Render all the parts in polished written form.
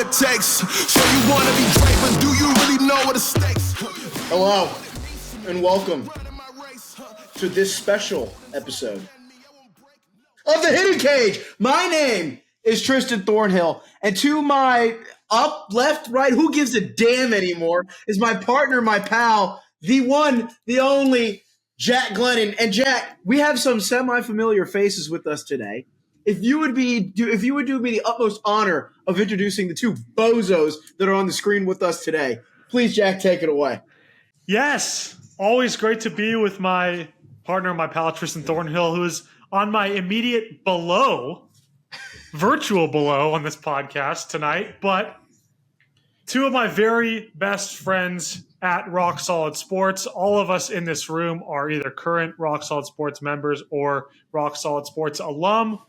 it takes. So you wanna be great, but do you really know what the stakes? Hello, and welcome to this special episode of The Hidden Cage. My name is Tristan Thornhill, and to my up, left, right, who gives a damn anymore, is my partner, my pal, the one, the only, Jack Glennon. And Jack, we have some semi-familiar faces with us today. If you would do me the utmost honor of introducing the two bozos that are on the screen with us today, please, Jack, take it away. Yes, always great to be with my partner, my pal, Tristan Thornhill, who is on my immediate virtual below on this podcast tonight. But two of my very best friends at Rock Solid Sports. All of us in this room are either current Rock Solid Sports members or Rock Solid Sports alum.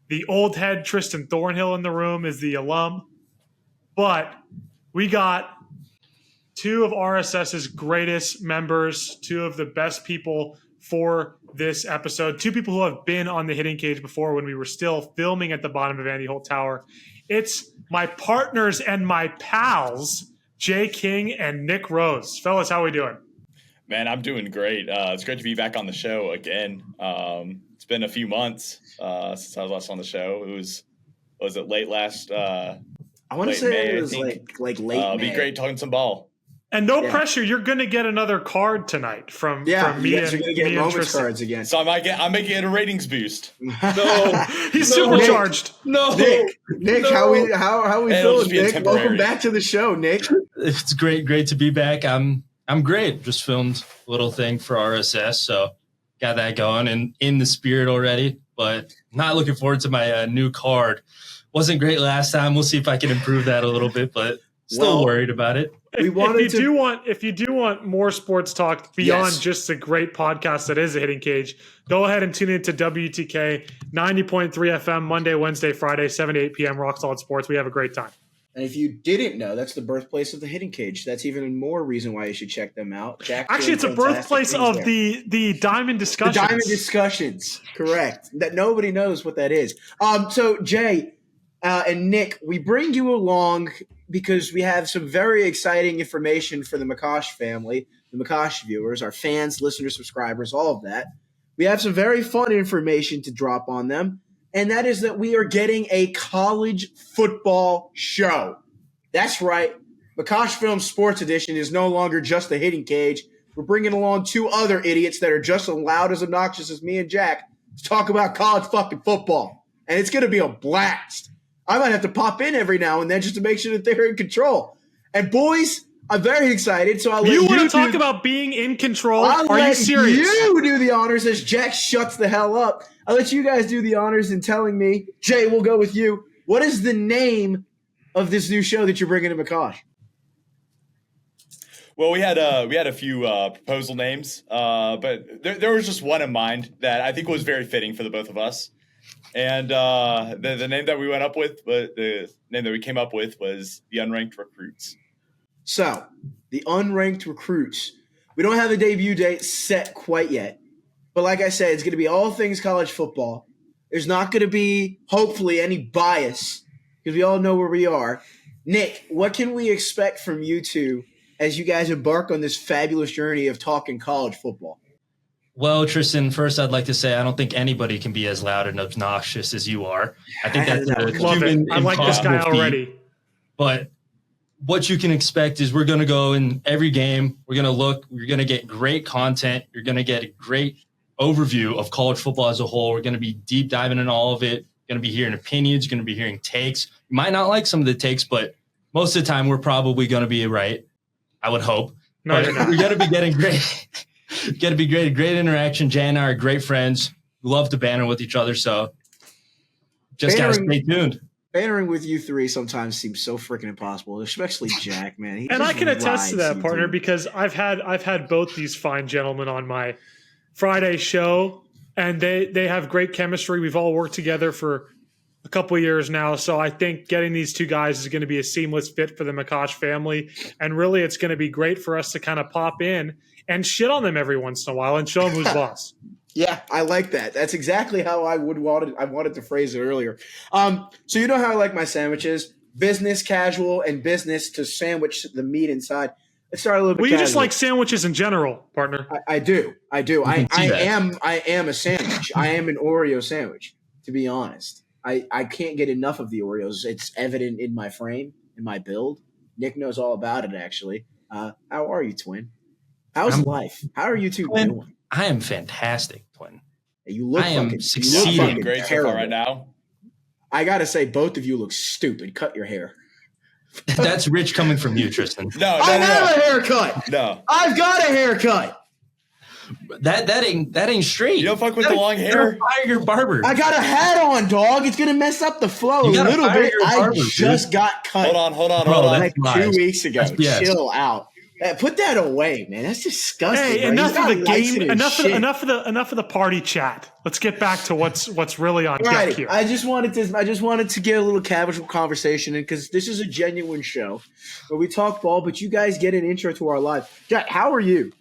The old head Tristan Thornhill in the room is the alum. But we got two of RSS's greatest members, two of the best people for this episode, two people who have been on the Hidden Cage before when we were still filming at the bottom of Andy Holt Tower. It's my partners and my pals, Jay King and Nick Rose. Fellas, how are we doing? Man, I'm doing great. It's great to be back on the show again. It's been a few months since I was last on the show. Was it late last? I want to say May, it was like late May. It'd be great talking some ball. And no pressure, you're going to get another card tonight from me and you're going to get moments Tristan. cards again. So I'm making it a ratings boost. No, he's supercharged. Nick, how we feeling, Nick? Welcome back to the show, Nick. It's great to be back. I'm great. Just filmed a little thing for RSS, so got that going and in the spirit already. But not looking forward to my new card. Wasn't great last time. We'll see if I can improve that a little bit, but still worried about it. If you do want more sports talk beyond just the great podcast that is a Hidden Cage, go ahead and tune into WTK 90.3 FM Monday, Wednesday, Friday, 7 to 8 p.m. Rock Solid Sports. We have a great time. And if you didn't know, that's the birthplace of the Hidden Cage. That's even more reason why you should check them out. Actually, it's a birthplace of the Diamond Discussions. The Diamond Discussions, correct. That nobody knows what that is. So Jay and Nick, we bring you along because we have some very exciting information for the McCosh family, the McCosh viewers, our fans, listeners, subscribers, all of that. We have some very fun information to drop on them, and that is that we are getting a college football show. That's right. McCosh Film Sports Edition is no longer just the Hidden Cage. We're bringing along two other idiots that are just as loud as obnoxious as me and Jack to talk about college fucking football, and it's going to be a blast. I might have to pop in every now and then just to make sure that they're in control. And boys, I'm very excited. So I'll let you want to talk about being in control? Are you serious? You do the honors as Jack shuts the hell up. I'll let you guys do the honors in telling me. Jay, we'll go with you. What is the name of this new show that you're bringing to McCosh? Well, we had a few proposal names, but there was just one in mind that I think was very fitting for the both of us. And the name that we went up with, the name that we came up with was the Unranked Recruits. So, the Unranked Recruits. We don't have a debut date set quite yet. But like I said, it's going to be all things college football. There's not going to be, hopefully, any bias because we all know where we are. Nick, what can we expect from you two as you guys embark on this fabulous journey of talking college football? Well, Tristan, first I'd like to say I don't think anybody can be as loud and obnoxious as you are. I think that's I like this guy already. But what you can expect is we're going to go in every game. We're going to get great content. You're going to get a great overview of college football as a whole. We're going to be deep diving in all of it. You're going to be hearing opinions. You're going to be hearing takes. You might not like some of the takes, but most of the time we're probably going to be right. I would hope. No, you're not. We're going to be getting great. Going to be great interaction. Jay and I are great friends. We love to banter with each other, so just got to stay tuned. Bantering with you three sometimes seems so freaking impossible, especially Jack, man. And I can attest to that, partner, because I've had both these fine gentlemen on my Friday show, and they have great chemistry. We've all worked together for a couple of years now, so I think getting these two guys is going to be a seamless fit for the McCosh family, and really it's going to be great for us to kind of pop in and shit on them every once in a while and show them who's boss. Yeah, I like that. That's exactly how I wanted to phrase it earlier. So you know how I like my sandwiches. business casual and business to sandwich the meat inside. Let's start a little bit. Well, you just casual. like sandwiches in general, partner. I do. I can see that. am a sandwich. I am an Oreo sandwich, to be honest. I can't get enough of the Oreos. It's evident in my frame, in my build. Nick knows all about it, actually. How are you, twin? How's life? How are you two doing? I am fantastic, twin. You look I am fucking, succeeding. you look fucking Great so terrible. far right now. I gotta say, both of you look stupid. Cut your hair. That's rich coming from you, Tristan. No, I have a haircut. No. I've got a haircut. That ain't straight. You don't fuck with the long hair? Fire your barber. I got a hat on, dog. It's gonna mess up the flow a You gotta little fire bit. your I barber, just dude. got cut. Hold on. Bro, like that's 2 lies. weeks ago. That's BS. Chill out. Put that away, man. That's disgusting. Hey, bro. enough He's got of the lice in game. his shit. Enough of the party chat. Let's get back to what's really on deck Right. here. I just wanted to get a little casual conversation in because this is a genuine show where we talk ball, but you guys get an intro to our lives. Jack, how are you?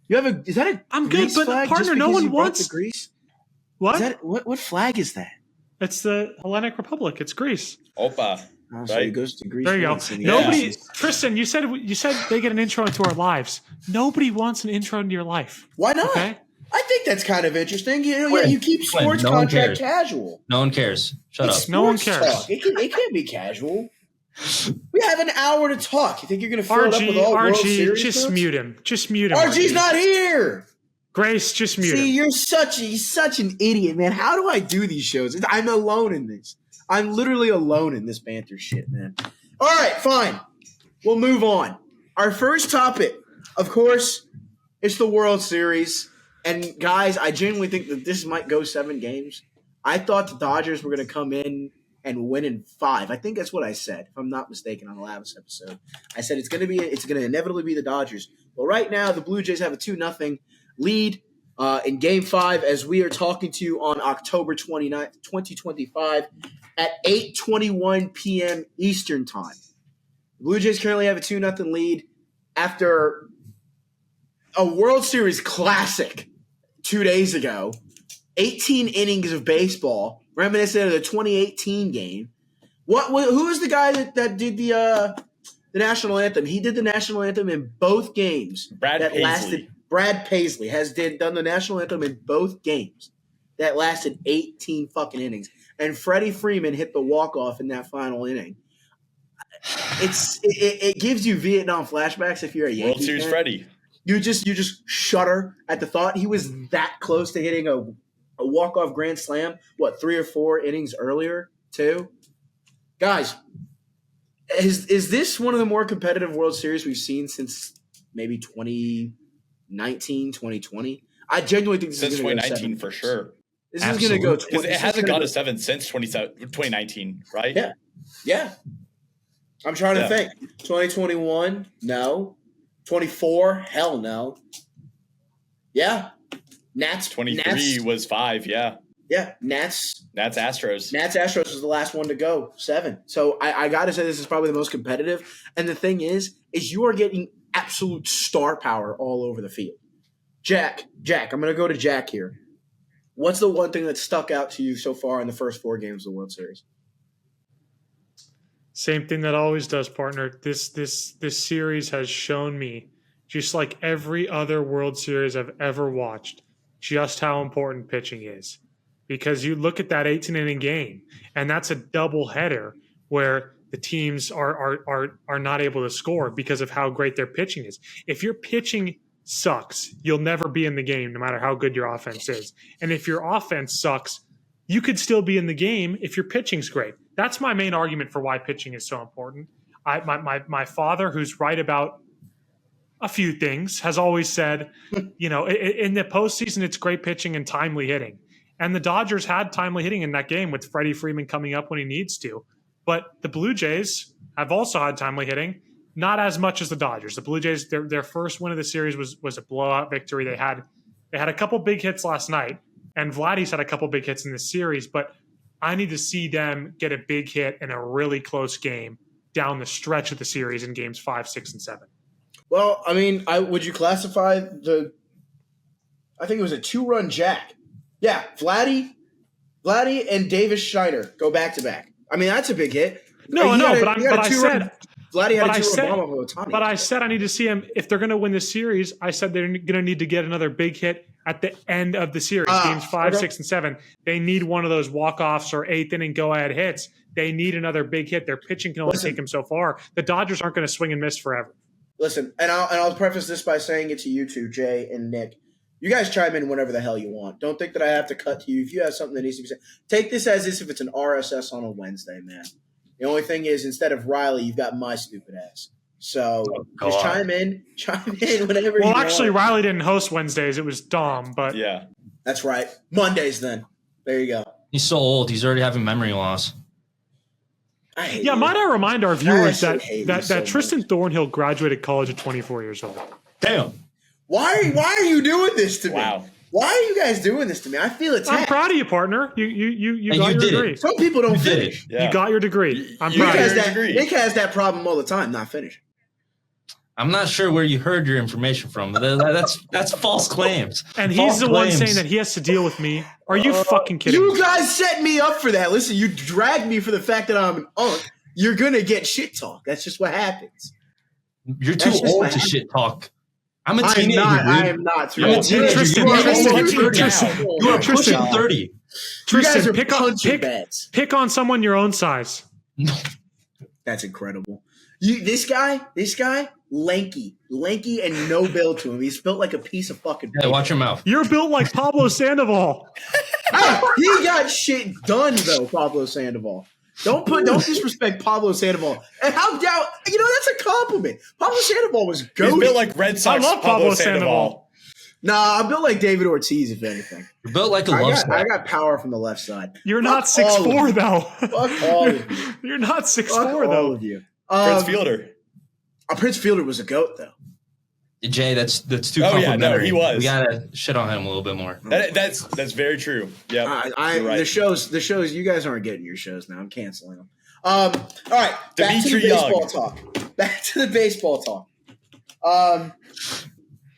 You have a? Is that a? I'm good, Greece but flag partner, just no because one you brought wants- the Greece. What? Is that what flag is that? It's the Hellenic Republic. It's Greece. Opa. Oh, so Right. he goes to Greece. There you go. once and he Nobody, passes. Tristan, you said they get an intro into our lives. Nobody wants an intro into your life. Why not? Okay. I think that's kind of interesting. Quinn, You keep Quinn, sports no one contract cares. casual. No one cares. Shut It's up. No one sports cares. talk. It can't be casual. We have an hour to talk. You think you're going to fill it up with all World RG, Series just notes? mute him. Just mute him. RG's not here. Grace, just mute See, him. you're such an idiot, man. How do I do these shows? I'm alone in this. I'm literally alone in this banter shit, man. All right, fine. We'll move on. Our first topic, of course, is the World Series. And guys, I genuinely think that this might go 7 games. I thought the Dodgers were going to come in and win in 5. I think that's what I said, if I'm not mistaken, on the last episode. I said it's going to inevitably be the Dodgers. Well, right now the Blue Jays have a 2-0 lead in Game 5 as we are talking to you on October 29th, 2025 at 8:21 p.m. Eastern Time. The Blue Jays currently have a 2-0 lead after a World Series classic 2 days ago. 18 innings of baseball, reminiscent of the 2018 game. Who was the guy that did the national anthem? He did the national anthem in both games. Brad Paisley has done the national anthem in both games that lasted 18 fucking innings. And Freddie Freeman hit the walk-off in that final inning. It gives you Vietnam flashbacks if you're a Yankees World Series fan. Freddie. You just shudder at the thought. He was that close to hitting a walk-off grand slam, 3 or 4 innings earlier, too? Guys, is this one of the more competitive World Series we've seen since maybe 2019, 2020? I genuinely think this Since is going to go 2019 7. for sure. This is going to go Because it hasn't gone to 7 since 2019, right? Yeah. I'm trying to think. 2021? No. 24? Hell no. Yeah. Nats. 23 was 5, yeah. Yeah. Nats Astros. Astros was the last one to go, 7. So I got to say this is probably the most competitive. And the thing is you are getting absolute star power all over the field. Jack, I'm going to go to Jack here. What's the one thing that stuck out to you so far in the first 4 games of the World Series? Same thing that always does, partner. This series has shown me, just like every other World Series I've ever watched, just how important pitching is. Because you look at that 18-inning game, and that's a doubleheader where the teams are not able to score because of how great their pitching is. If your pitching sucks, you'll never be in the game no matter how good your offense is. And if your offense sucks, you could still be in the game if your pitching's great. That's my main argument for why pitching is so important. My father, who's right about a few things, has always said, in the postseason, it's great pitching and timely hitting. And the Dodgers had timely hitting in that game with Freddie Freeman coming up when he needs to. But the Blue Jays have also had timely hitting, not as much as the Dodgers. The Blue Jays, their first win of the series was a blowout victory. They had a couple big hits last night, and Vladdy's had a couple big hits in this series, but I need to see them get a big hit in a really close game down the stretch of the series in games 5, 6, and 7. Well, I mean, would you classify I think it was a 2-run jack. Yeah, Vladdy and Davis Schneider go back-to-back. I mean, that's a big hit. No, He had a- but he had a I two-run- said. Vladdy had But a I said, two-run bomb of Ohtani. but I said I need to see him if they're going to win the series. I said they're going to need to get another big hit at the end of the series, games 5, okay. 6, and 7. They need one of those walk-offs or eighth inning go-ahead hits. They need another big hit. Their pitching can only take them so far. The Dodgers aren't going to swing and miss forever. Listen, and I'll preface this by saying it to you two, Jay and Nick. You guys chime in whenever the hell you want. Don't think that I have to cut to you. If you have something that needs to be said, take this as if it's an RSS on a Wednesday, man. The only thing is, instead of Riley, you've got my stupid ass. So just chime in whenever you want. Well, actually, Riley didn't host Wednesdays. It was Dom, but Yeah. That's right. Mondays, then. There you go. He's so old. He's already having memory loss. I hate yeah, you. might I remind our viewers actually that hate you that, so that Tristan Thornhill graduated college at 24 years old. Damn. Why are you doing this to me? Wow. Why are you guys doing this to me? I feel I'm attacked. proud of you, partner. You And got you your did it. degree. Some people don't You did finish. Yeah. You got your degree. I'm You Nick proud got of has, you. your that, degree. Nick has that problem all the time, not finishing. I'm not sure where you heard your information from. But that's false claims. And he's False the one claims. saying that he has to deal with me. Are you fucking kidding You me? guys set me up for that. Listen, you dragged me for the fact that I'm an unk. You're going to get shit talk. That's just what happens. You're too That's just old what to happened. shit talk. I'm a I am teenager, not. dude. I am not. I'm a You're teenager. Tristan, You are Tristan, almost 30 Tristan, now. You are pushing Tristan. 30. You guys Tristan, are pick punching bags. pick on someone your own size. No. That's incredible. This guy, lanky and no build to him. He's built like a piece of fucking Hey, paper. watch your mouth. You're built like Pablo Sandoval. He got shit done though, Pablo Sandoval. Don't disrespect Pablo Sandoval. And how doubt that's a compliment. Pablo Sandoval was He's goated. built like Red Sox I love Pablo Pablo Sandoval. Nah, I'm built like David Ortiz, if anything. You're built like a I love got spot. power from the left side. You're not Fuck all of 6'4", you. though. Fuck all of you. You're not 6'4", Fuck all though. of you. Prince Fielder. Prince Fielder was a goat, though. Jay, that's too Oh, yeah, no, complimentary. he was. We gotta shit on him a little bit more. That's very true. Yeah. You're right. The shows. You guys aren't getting your shows now. I'm canceling them. All right, back to the Dimitri baseball Young. talk. Back to the baseball talk.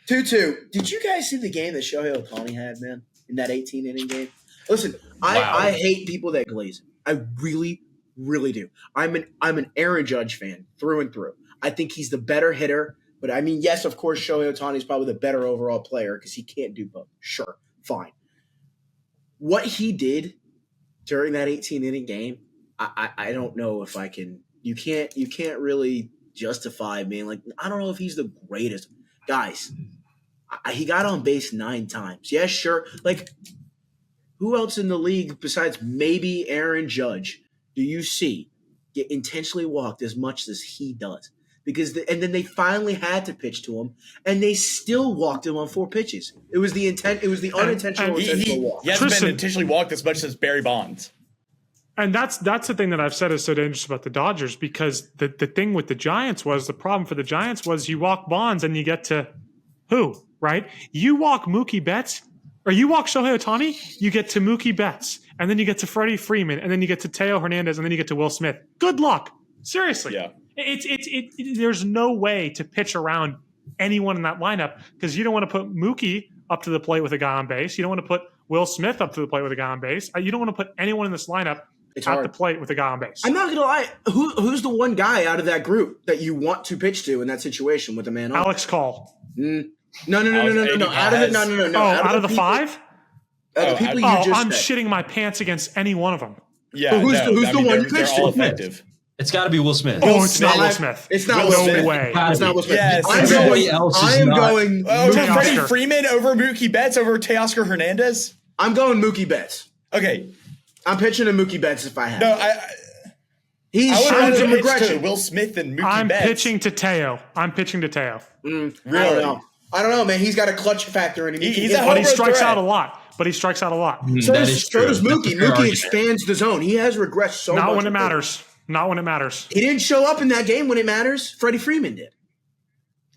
2-2. Did you guys see the game that Shohei Ohtani had, man? In that 18-inning game? Listen, Wow. I hate people that glaze him. I really, really do. I'm an Aaron Judge fan through and through. I think he's the better hitter. But I mean, yes, of course, Shohei Ohtani is probably the better overall player because he can't do both. Sure, fine. What he did during that 18-inning game, I don't know if I can. You can't really justify being like, I don't know if he's the greatest. Guys, he got on base 9 times. Yeah, sure. Like, who else in the league besides maybe Aaron Judge do you see get intentionally walked as much as he does? Because and then they finally had to pitch to him, and they still walked him on 4 pitches. It was the intent. It was the unintentional intentional walk. He hasn't Tristan- been intentionally walked as much as Barry Bonds. And that's the thing that I've said is so dangerous about the Dodgers, because the thing with the Giants was, the problem for the Giants was you walk Bonds and you get to who, right? You walk Mookie Betts, or you walk Shohei Ohtani, you get to Mookie Betts, and then you get to Freddie Freeman, and then you get to Teo Hernandez, and then you get to Will Smith. Good luck. Seriously. Yeah. There's no way to pitch around anyone in that lineup, because you don't want to put Mookie up to the plate with a guy on base. You don't want to put Will Smith up to the plate with a guy on base. You don't want to put anyone in this lineup It's at hard. the plate with a guy on base. I'm not gonna lie. Who's the one guy out of that group that you want to pitch to in that situation with a man on? Alex Call. No. Alex Out of it, no. Oh, out of the people- 5? The people you Oh, just I'm said. shitting my pants against any one of them. Yeah. Who's no, the I mean, one you they're pitched all to? effective. It's got to be Will Smith. Oh, it's not Smith. Will Smith. It's not Will Will Smith. Smith. way. It's not Will Smith. Yes. I'm Somebody going. else is I am not- going. Over Teoscar. Freddie Freeman, over Mookie Betts, over Teoscar Hernandez. I'm going Mookie Betts. Okay. I'm pitching to Mookie Betts if I have. No, to. He's I would showing rather some pitch to regression. Will Smith than Mookie I'm Betts. pitching to Teo. I Really? Really? I don't know, man. He's got a clutch factor in him. He's can a hit- But he Home strikes threat. out a lot. So That does, is so true. does That's a Mookie. fair Mookie argument. expands the zone. He has regressed so much. Not when it with matters. Not when it matters. He didn't show up in that game when it matters. Freddie Freeman did.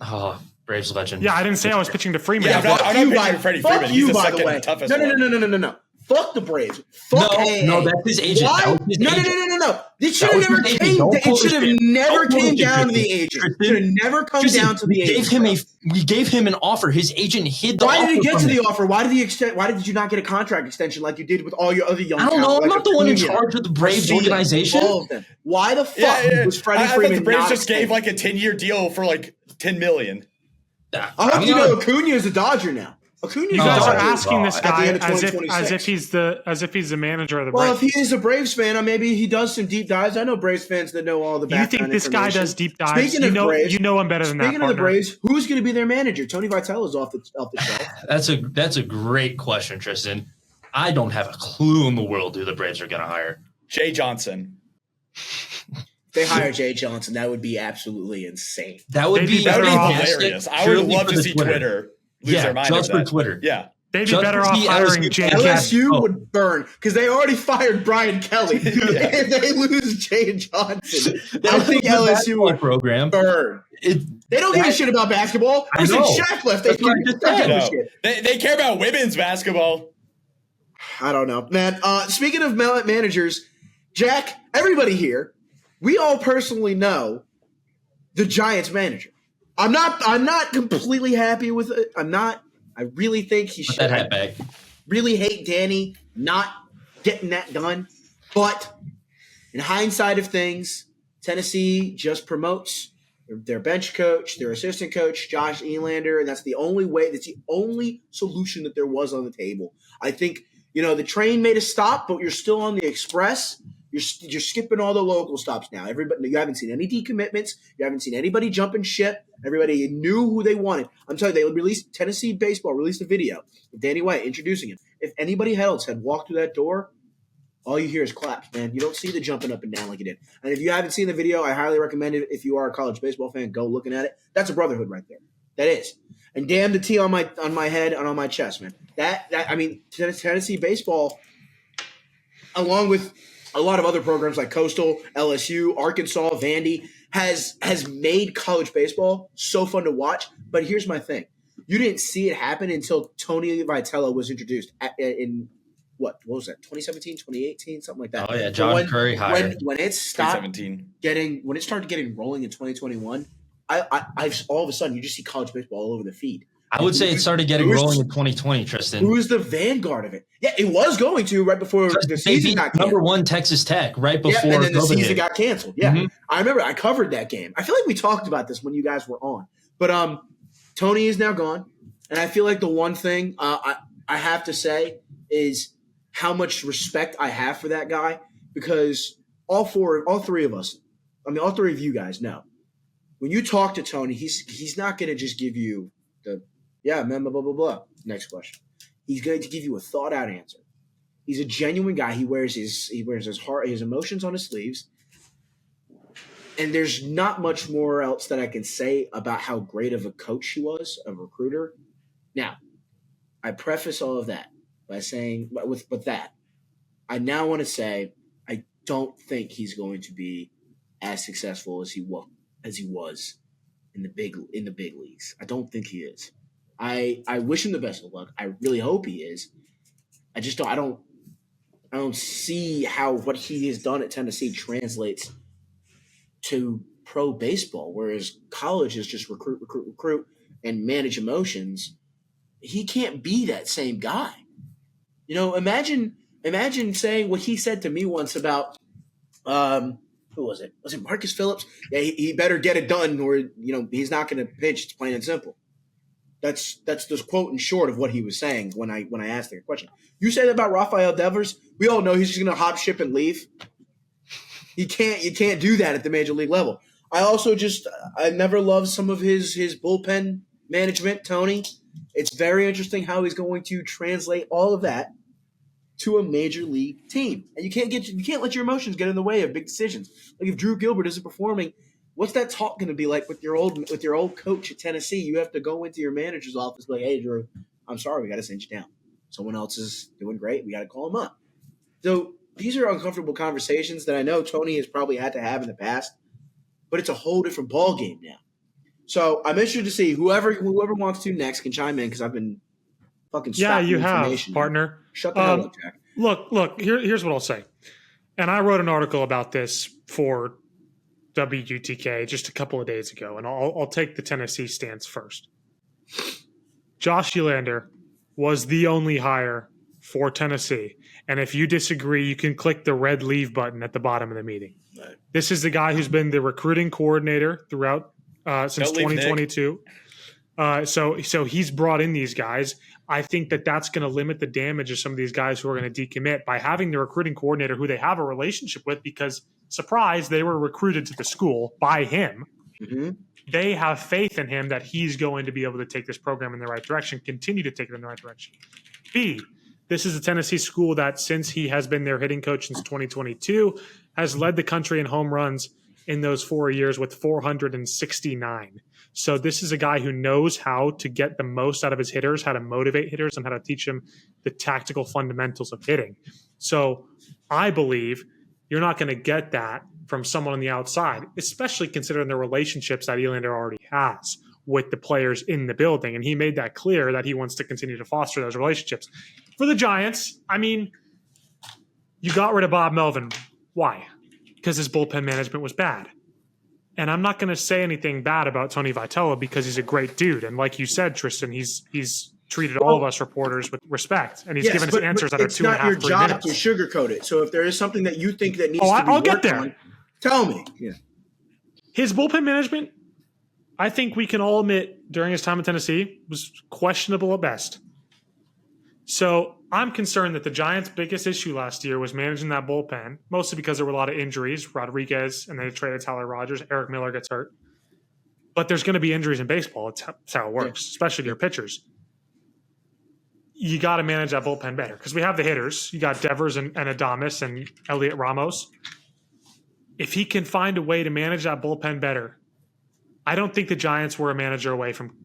Oh, Braves legend. Yeah, I didn't say I was pitching to Freeman. Yeah, I was- I'm not pitching by to Freddie fuck Freeman. He's you, the by second the way. toughest No. one. Fuck the Braves. Fuck AA. No, that's his agent. Why? That was his agent. No. It should That was have never his came. agent. Don't It should have bullshit. never Don't came bullshit, down to the Tristan. agent. Should have never come Tristan, down to the agent. we gave him an offer. His agent hid the offer. Why did it get to from the him. offer? Why did you not get a contract extension like you did with all your other young? I don't know. talent, I'm like not the one in Acuna, charge of the Braves Garcia, organization. All of them. Why the fuck was Freddie I thought Freeman the Braves not just gave extended? like a 10-year deal for like $10 million. I hope you know Acuna is a Dodger now. Acuna You is a guys are Dodger. asking this At the guy end of as if 2026. he's the manager of the Well, Braves. if he is a Braves fan, maybe he does some deep dives. I know Braves fans that know all the You background think this guy information. does deep dives? Speaking of Braves, you know him better than that. Speaking of the Partner. Braves, who's going to be their manager? Tony Vitello is off the shelf. That's a great question, Tristan. I don't have a clue in the world who the Braves are going to hire. Jay Johnson. If they hire Jay Johnson, that would be absolutely insane. That would be hilarious. I would love to see Twitter lose their mind just over for that. Twitter. Yeah. They'd be Just better to off see hiring LSU Jay LSU would burn because they already fired Brian Kelly. If they lose Jay Johnson, I think LSU would program. burn. They don't give a shit about basketball. I Ever know. since Shaq left, they That's what I just said. give a No. shit. They care about women's basketball. I don't know, man. Speaking of managers, Jack, everybody here, we all personally know the Giants manager. I'm not completely happy with it. I really think he should. Put that hat back. Really hate Danny not getting that done. But in hindsight of things, Tennessee just promotes their bench coach, their assistant coach, Josh Elander, and that's the only solution that there was on the table. I think, the train made a stop, but you're still on the express. You're skipping all the local stops now. You haven't seen any decommitments. You haven't seen anybody jumping ship. Everybody knew who they wanted. I'm telling you, Tennessee baseball released a video of Danny White introducing him. If anybody else had walked through that door, all you hear is claps, man. You don't see the jumping up and down like you did. And if you haven't seen the video, I highly recommend it. If you are a college baseball fan, go looking at it. That's a brotherhood right there. That is. And damn the T on my head and on my chest, man. Tennessee baseball, along with a lot of other programs like Coastal, LSU, Arkansas, Vandy, has made college baseball so fun to watch. But here's my thing. You didn't see it happen until Tony Vitello was introduced in what was that, 2017, 2018, something like that. Oh, yeah, John Curry hired. When it stopped 2017. when it started getting rolling in 2021, I've all of a sudden you just see college baseball all over the feed. I would say it started getting rolling in 2020, Tristan. Who was the vanguard of it? Yeah, it was going to right before the season got canceled. Number one Texas Tech right before and then the COVID season hit. got canceled. Yeah, Mhm. I remember I covered that game. I feel like we talked about this when you guys were on. But Tony is now gone, and I feel like the one thing I have to say is how much respect I have for that guy, because all three of us, all three of you guys know, when you talk to Tony, he's not going to just give you the blah blah blah blah. Next question. He's going to give you a thought out answer. He's a genuine guy. He wears his heart, his emotions on his sleeves. And there's not much more else that I can say about how great of a coach he was, a recruiter. Now, I preface all of that by saying with that, I now want to say I don't think he's going to be as successful as he was in the big leagues. I don't think he is. I wish him the best of luck. I really hope he is. I just don't. I don't see how what he has done at Tennessee translates to pro baseball, whereas college is just recruit, and manage emotions. He can't be that same guy. Imagine saying what he said to me once about who was it? Was it Marcus Phillips? Yeah, he better get it done, or he's not going to pitch. It's plain and simple. That's just quote in short of what he was saying when I asked the question. You say that about Rafael Devers. We all know he's just going to hop ship and leave. You can't do that at the major league level. I never loved some of his bullpen management, Tony. It's very interesting how he's going to translate all of that to a major league team. And you can't let your emotions get in the way of big decisions. Like if Drew Gilbert isn't performing, what's that talk going to be like with your old coach at Tennessee? You have to go into your manager's office and be like, hey, Drew, I'm sorry, we got to send you down. Someone else is doing great. We got to call him up. So these are uncomfortable conversations that I know Tony has probably had to have in the past, but it's a whole different ball game now. So I'm interested to see whoever wants to next can chime in, because I've been fucking Yeah, stop you the have, information. partner. Shut the hell up, Jack. Look. Here's what I'll say. And I wrote an article about this for WUTK just a couple of days ago, and I'll take the Tennessee stance first. Josh Elander was the only hire for Tennessee. And if you disagree, you can click the red leave button at the bottom of the meeting. Right. This is the guy who's been the recruiting coordinator throughout since Don't leave, 2022. So he's brought in these guys. I think that's going to limit the damage of some of these guys who are going to decommit by having the recruiting coordinator who they have a relationship with because, surprise, they were recruited to the school by him. Mm-hmm. They have faith in him that he's going to be able to take this program in the right direction, continue to take it in the right direction. B, this is a Tennessee school that since he has been their hitting coach since 2022, has led the country in home runs in those 4 years with 469. So this is a guy who knows how to get the most out of his hitters, how to motivate hitters, and how to teach them the tactical fundamentals of hitting. So I believe you're not going to get that from someone on the outside, especially considering the relationships that Elander already has with the players in the building. And he made that clear that he wants to continue to foster those relationships. For the Giants, I mean, you got rid of Bob Melvin. Why? Because his bullpen management was bad. And I'm not going to say anything bad about Tony Vitello because he's a great dude. And like you said, Tristan, he's treated all of us reporters with respect, and he's given us answers that are 2.5, 3 minutes. It's not your job to sugarcoat it. So if there is something that you think that needs to be I'll get worked there. on, tell me. Yeah. His bullpen management, I think we can all admit during his time in Tennessee was questionable at best. So I'm concerned that the Giants' biggest issue last year was managing that bullpen, mostly because there were a lot of injuries. Rodriguez, and they traded Tyler Rogers. Eric Miller gets hurt. But there's going to be injuries in baseball. That's how it works, especially to your pitchers. You got to manage that bullpen better because we have the hitters. You got Devers and Adames and Elliot Ramos. If he can find a way to manage that bullpen better, I don't think the Giants were a manager away from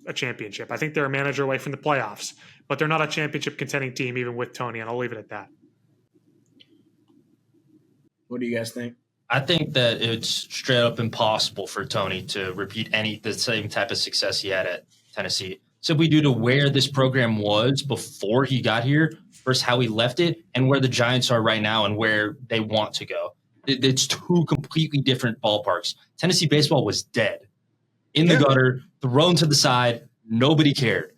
a championship. I think they're a manager away from the playoffs, but they're not a championship contending team even with Tony, and I'll leave it at that. What do you guys think? I think that it's straight up impossible for Tony to repeat the same type of success he had at Tennessee. Simply due to where this program was before he got here versus how he left it and where the Giants are right now and where they want to go. It's two completely different ballparks. Tennessee baseball was dead, in the gutter, thrown to the side. Nobody cared.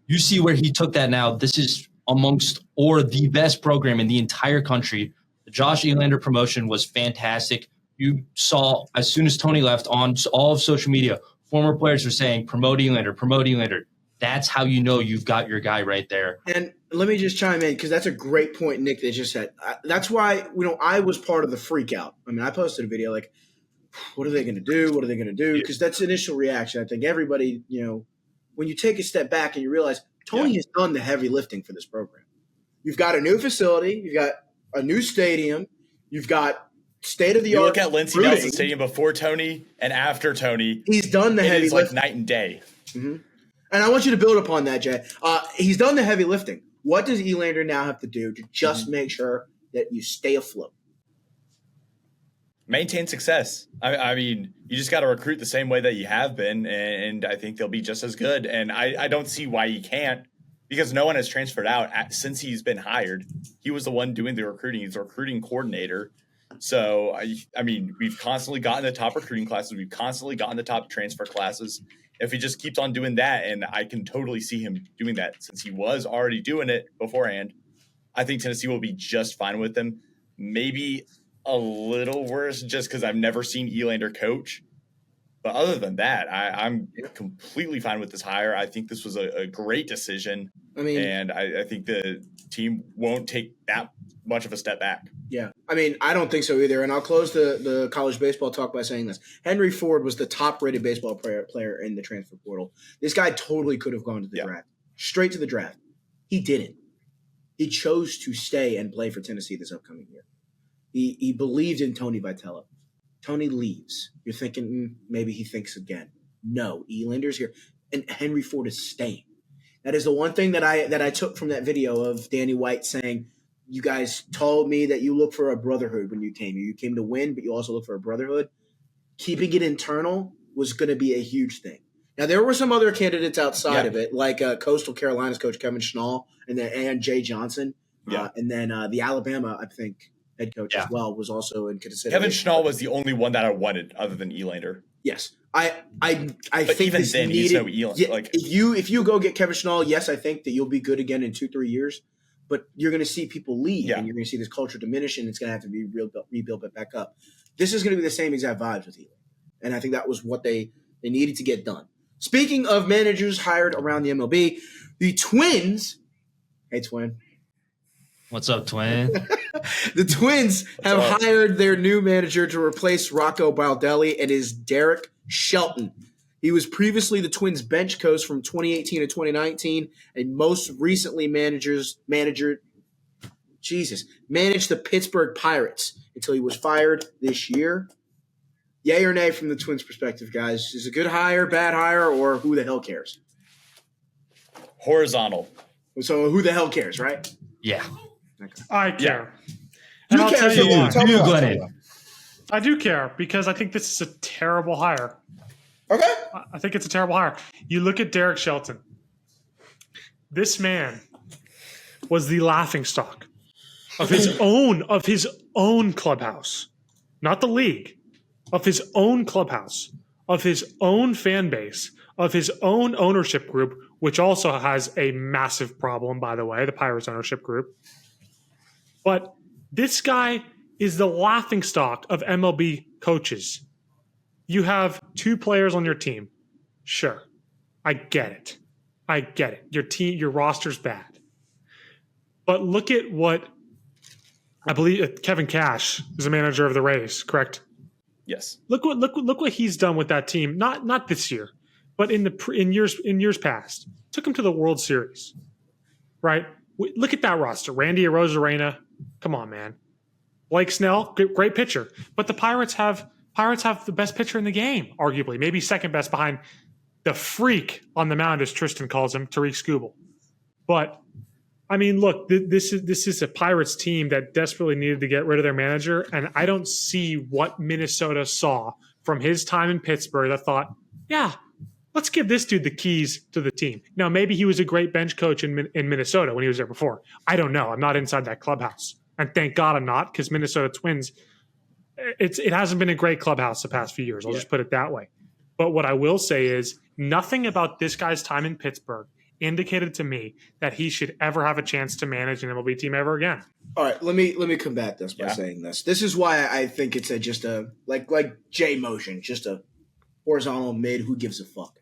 You see where he took that now. This is amongst or the best program in the entire country. The Josh Elander promotion was fantastic. You saw as soon as Tony left on all of social media, former players were saying, promote Elander, promote Elander. That's how you know you've got your guy right there. And let me just chime in because that's a great point Nick that just said. That's why, I was part of the freak out. I mean, I posted a video like, what are they going to do? What are they going to do? Because that's the initial reaction. I think everybody, when you take a step back and you realize Tony has done the heavy lifting for this program. You've got a new facility. You've got a new stadium. You've got state-of-the-art. You look at Lindsey Nelson Stadium before Tony and after Tony. He's done the heavy lifting. It's like night and day. Mm-hmm. And I want you to build upon that, Jay. He's done the heavy lifting. What does Elander now have to do to just make sure that you stay afloat? Maintain success. I mean, you just got to recruit the same way that you have been, and I think they'll be just as good. And I don't see why he can't, because no one has transferred out since he's been hired. He was the one doing the recruiting. He's a recruiting coordinator. So, I mean, we've constantly gotten the top recruiting classes. We've constantly gotten the top transfer classes. If he just keeps on doing that, and I can totally see him doing that since he was already doing it beforehand, I think Tennessee will be just fine with him. Maybe a little worse just because I've never seen Elander coach. But other than that, I'm completely fine with this hire. I think this was a great decision. And I think the team won't take that much of a step back. Yeah. I don't think so either. And I'll close the college baseball talk by saying this. Henry Ford was the top-rated baseball player in the transfer portal. This guy totally could have gone to the draft, straight to the draft. He didn't. He chose to stay and play for Tennessee this upcoming year. He believed in Tony Vitello. Tony leaves. You're thinking maybe he thinks again. No, Elander's here, and Henry Ford is staying. That is the one thing that I took from that video of Danny White saying, you guys told me that you look for a brotherhood when you came. You came to win, but you also look for a brotherhood. Keeping it internal was going to be a huge thing Now, there were some other candidates outside of it, like Coastal Carolina's coach Kevin Schnall and Jay Johnson. And then the Alabama, I think, head coach as well was also in consideration. Kevin Schnall was the only one that I wanted other than Elander. Yes. I think even this then, he's no Elander. If you go get Kevin Schnall, yes, I think that you'll be good again in 2-3 years. But you're going to see people leave, and you're going to see this culture diminish, and it's going to have to be rebuilt back up. This is going to be the same exact vibes with Elander. And I think that was what they needed to get done. Speaking of managers hired around the MLB, the Twins – hey, Twin. What's up, Twin? The Twins have hired their new manager to replace Rocco Baldelli, and is Derek Shelton. He was previously the Twins bench coach from 2018 to 2019, and most recently managed the Pittsburgh Pirates until he was fired this year. Yay or nay from the Twins' perspective, guys? Is it a good hire, bad hire, or who the hell cares? Horizontal. So who the hell cares, right? Yeah. Okay. I care. You And I'll care, tell you why. tell me why. Glennon. I do care because I think this is a terrible hire. Okay. I think it's a terrible hire. You look at Derek Shelton. This man was the laughingstock of his own clubhouse, not the league, of his own clubhouse, of his own fan base, of his own ownership group, which also has a massive problem, by the way, the Pirates ownership group. But this guy is the laughingstock of MLB coaches. You have 2 players on your team. Sure. I get it. Your roster's bad. But look at what I believe Kevin Cash is the manager of the Rays, correct? Yes. Look what he's done with that team. Not this year, but in years past. Took him to the World Series. Right? Look at that roster. Randy Arozarena. Come on, man. Blake Snell, great pitcher. But the Pirates have the best pitcher in the game, arguably. Maybe second best behind the freak on the mound, as Tristan calls him, Tariq Skubal. But, I mean, look, this is a Pirates team that desperately needed to get rid of their manager, and I don't see what Minnesota saw from his time in Pittsburgh that thought, yeah, let's give this dude the keys to the team. Now, maybe he was a great bench coach in Minnesota when he was there before. I don't know. I'm not inside that clubhouse. And thank God I'm not, because Minnesota Twins, it hasn't been a great clubhouse the past few years. I'll just put it that way. But what I will say is nothing about this guy's time in Pittsburgh indicated to me that he should ever have a chance to manage an MLB team ever again. All right, let me combat this by saying this. This is why I think it's just a like J motion, just a horizontal mid. Who gives a fuck?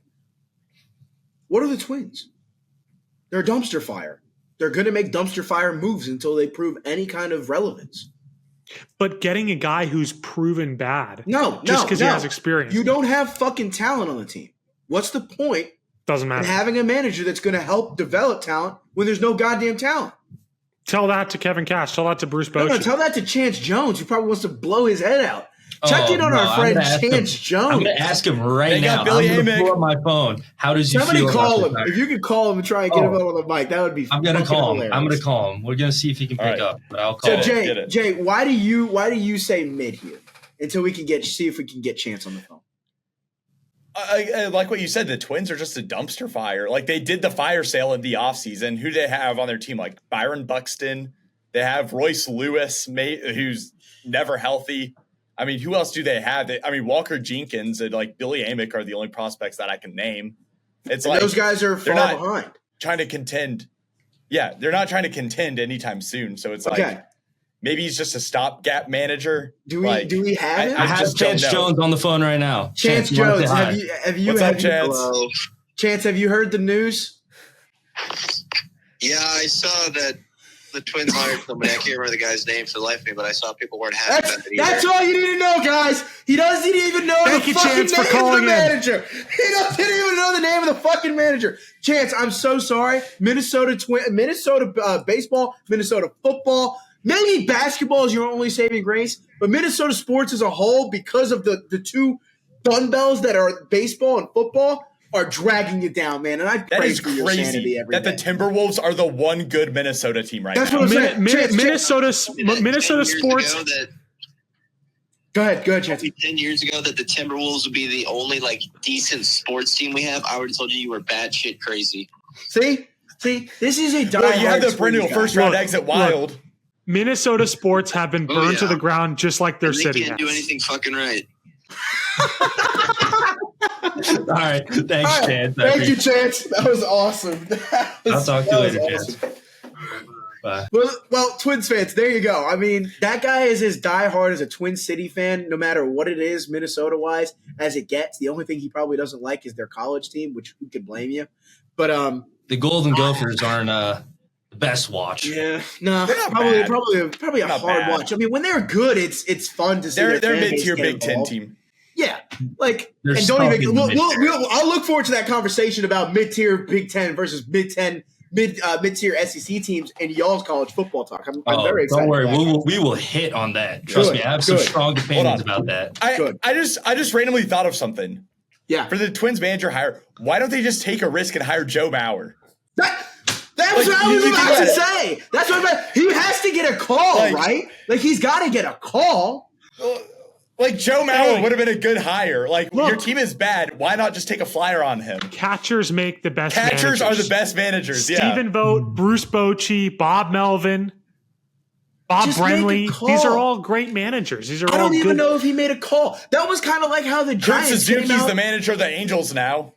What are the Twins? They're a dumpster fire. They're going to make dumpster fire moves until they prove any kind of relevance. But getting a guy who's proven bad, just because he has experience, you don't have fucking talent on the team. What's the point? Doesn't matter. In having a manager that's going to help develop talent when there's no goddamn talent. Tell that to Kevin Cash. Tell that to Bruce Bochy. No, tell that to Chance Jones, who probably wants to blow his head out. Check in on our friend Chance Jones. I'm going to ask him right now. Billy I'm going to Amick. pull up my phone. How does he Somebody feel call about him. this? If you could call him and try and get him on the mic, that would be I'm going to call him. hilarious. I'm going to call him. We're going to see if he can pick up. But I'll call So him. Jay, why do you say mid here until we can see if we can get Chance on the phone? I like what you said. The Twins are just a dumpster fire. Like, they did the fire sale in the offseason. Who do they have on their team? Like Byron Buxton. They have Royce Lewis, who's never healthy. I mean, who else do they have? Walker Jenkins and like Billy Amick are the only prospects that I can name. It's like those guys are far behind. Trying to contend. Yeah, they're not trying to contend anytime soon. So it's like maybe he's just a stopgap manager. Do we have him? I have Chance Jones on the phone right now. Chance Jones, What's up, Chance? Chance, have you heard the news? Yeah, I saw that the Twins hired somebody. I can't remember the guy's name for the life of me, but I saw people weren't happy about it either. That's all you need to know, guys. He doesn't even know the fucking name of the manager. He doesn't even know the name of the fucking manager. Chance, I'm so sorry. Minnesota baseball, Minnesota football, maybe basketball is your only saving grace, but Minnesota sports as a whole, because of the two dumbbells that are baseball and football, are dragging you down, man. And I pray for your sanity every day. That the Timberwolves are the one good Minnesota team right now. That's what I'm saying. Minnesota sports. Go ahead, Chance. 10 years ago that the Timberwolves would be the only like decent sports team we have, I would have told you were batshit crazy. See, this is a diehard. Well, you have the perennial guy. first round exit Wild. Minnesota sports have been burned to the ground just like their And they city can't do anything fucking right. All right. Thanks, Chance. Thank you, Chance. That was awesome. I'll talk to you later, Chance. Bye. Well, Twins fans, there you go. I mean, that guy is as diehard as a Twin City fan, no matter what it is, Minnesota-wise, as it gets. The only thing he probably doesn't like is their college team, which who could blame you? But the Golden Gophers aren't the best watch. yeah, no, They're not probably a Not hard bad. watch. I mean, when they're good, it's fun to see. They're their fan base mid-tier get Big Ten involved. team. Yeah, like, They're and don't even. stuck in the I'll look forward to that conversation about mid-tier Big Ten versus mid-tier SEC teams and y'all's college football talk. I'm very excited. Don't worry, about that. we will hit on that. Trust Good, me, I have some good. strong opinions on. about that. Good. I just randomly thought of something. Yeah, For the Twins manager hire, why don't they just take a risk and hire Joe Mauer? That was Like, what I was you about to think say. That's what he has to get a call, Like- right? Like he's got to get a call. Like Joe Mauer Hey. would have been a good hire. Like Look. your team is bad. Why not just take a flyer on him? Catchers make the best Catchers are managers. the best managers. Stephen Vogt, Bruce Bochy, Bob Melvin, Bob Just make a Brenly. call. These are all great managers. These are I all don't even good. know if he made a call. That was kind of like how the Kurt Giants came Suzuki's out. the manager of the Angels now.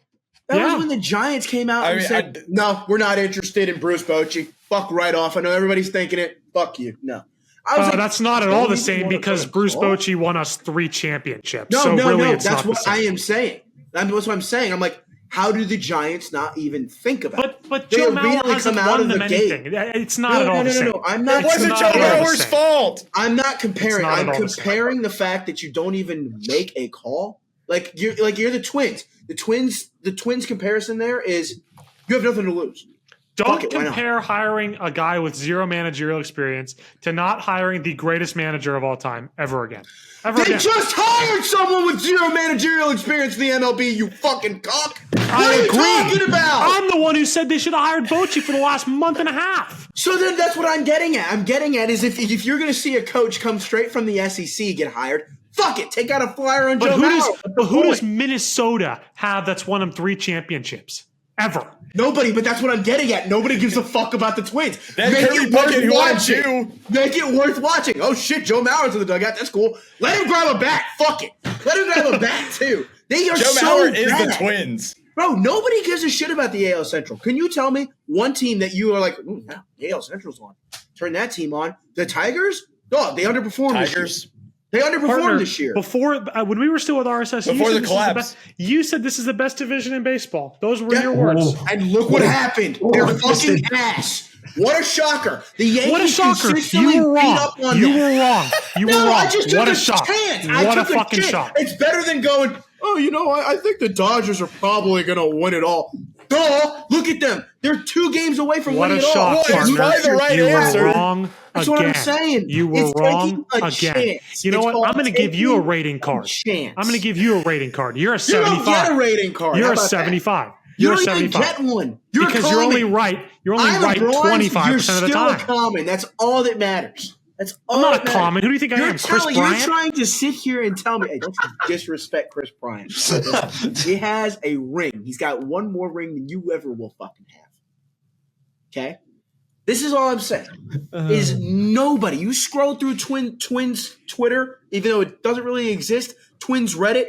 That was Yeah. when the Giants came out and I mean, said, "No, we're not interested in Bruce Bochy. Fuck right off." I know everybody's thinking it. Fuck you. No. I was like, That's not at I all don't the even same wanna because put a Bruce call. Bochy won us 3 championships. No, so no, really no. it's That's not what the I same. am saying. That's what I'm saying. I'm like, how do the Giants not even think about it? But They Joe Mauer immediately hasn't come out won of them the gate. anything. It's not at all the same. No. I'm not. It wasn't not Joe at all the Mauer's same. fault. I'm not comparing. It's not I'm at all the same. comparing the fact that you don't even make a call. Like you're the Twins. The Twins comparison there is you have nothing to lose. Don't Fuck it, why not? compare hiring a guy with 0 managerial experience to not hiring the greatest manager of all time ever again. Ever They again. just hired someone with 0 managerial experience in the MLB. You fucking cock. What I are you agree. talking about? I'm the one who said they should have hired Bochy for the last month and a half. So then that's what I'm getting at. I'm getting at is if you're going to see a coach come straight from the SEC get hired, fuck it. Take out a flyer on But Joe who Mauer. does What's the who does point? Minnesota have that's won them 3 championships ever? Nobody, but that's what I'm getting at. Nobody gives a fuck about the Twins. That Make Kirby it worth Puckett who wanted watching. you. Make it worth watching. Oh shit, Joe Mauer's in the dugout. That's cool. Let him grab a bat. Fuck it. Let him grab a bat too. They are Joe so Mauer is bad. the Twins. Bro, nobody gives a shit about the AL Central. Can you tell me one team that you are like, yeah, the AL Central's on. Turn that team on. The Tigers? Oh, they underperformed this year. Tigers. They underperformed Partner, this year. Before when we were still with RSS, Before the this is collapse. best, you said this is the best division in baseball. Those were Yeah. your words. And look what happened. They're fucking ass. What a shocker. The Yankees What a shocker! consistently You were beat wrong. up on You them. were wrong. You were No, wrong. I just took What a a shock! chance. What I a took fucking chance. shock! It's better than going, oh, you know, I think the Dodgers are probably going to win it all. Duh. Look at them. They're 2 games away from What a winning it all. shock, Well, it's partner! probably the right You answer. were wrong That's again. what I'm saying. You were It's wrong taking a again. chance. You know It's what? called I'm going to give you a taking rating a card. chance. I'm going to give you a rating card. You're a You don't 75. get a rating card. You're How a about that? 75. You You're a don't even 75. get one. You're Because a you're only common. right. You're only I'm a right bronze, 25% you're of the still a time. common. That's all that matters. That's all I'm not that a matters. common. Who do you think I am? Chris You're Bryant? trying to sit here and tell me, hey, don't you disrespect Chris Bryant. He has a ring. He's got one more ring than you ever will fucking have. Okay? This is all I'm saying. Is nobody. You scroll through Twins Twitter, even though it doesn't really exist, Twins Reddit,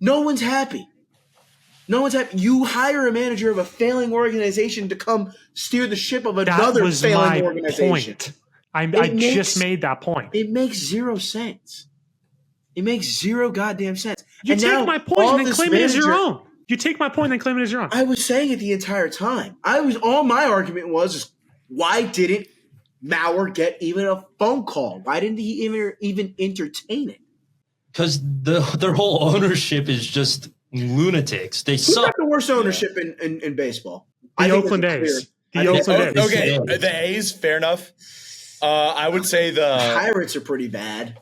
no one's happy. No one's happy. You hire a manager of a failing organization to come steer the ship of another That was failing my organization. point. I makes- just made that point. It makes 0 sense. It makes 0 goddamn sense. You And take now, my point all and then this claim it as your manager- own. You take my point and then claim it as your own. I was saying it the entire time. All my argument was is why didn't Mauer get even a phone call? Why didn't he even entertain it? Because their whole ownership is just lunatics. They Who's suck. got the worst ownership in baseball? The I think Oakland it's clear. A's. The I think it's Oakland clear. A's. Okay, the A's, fair enough. I would say the Pirates are pretty bad.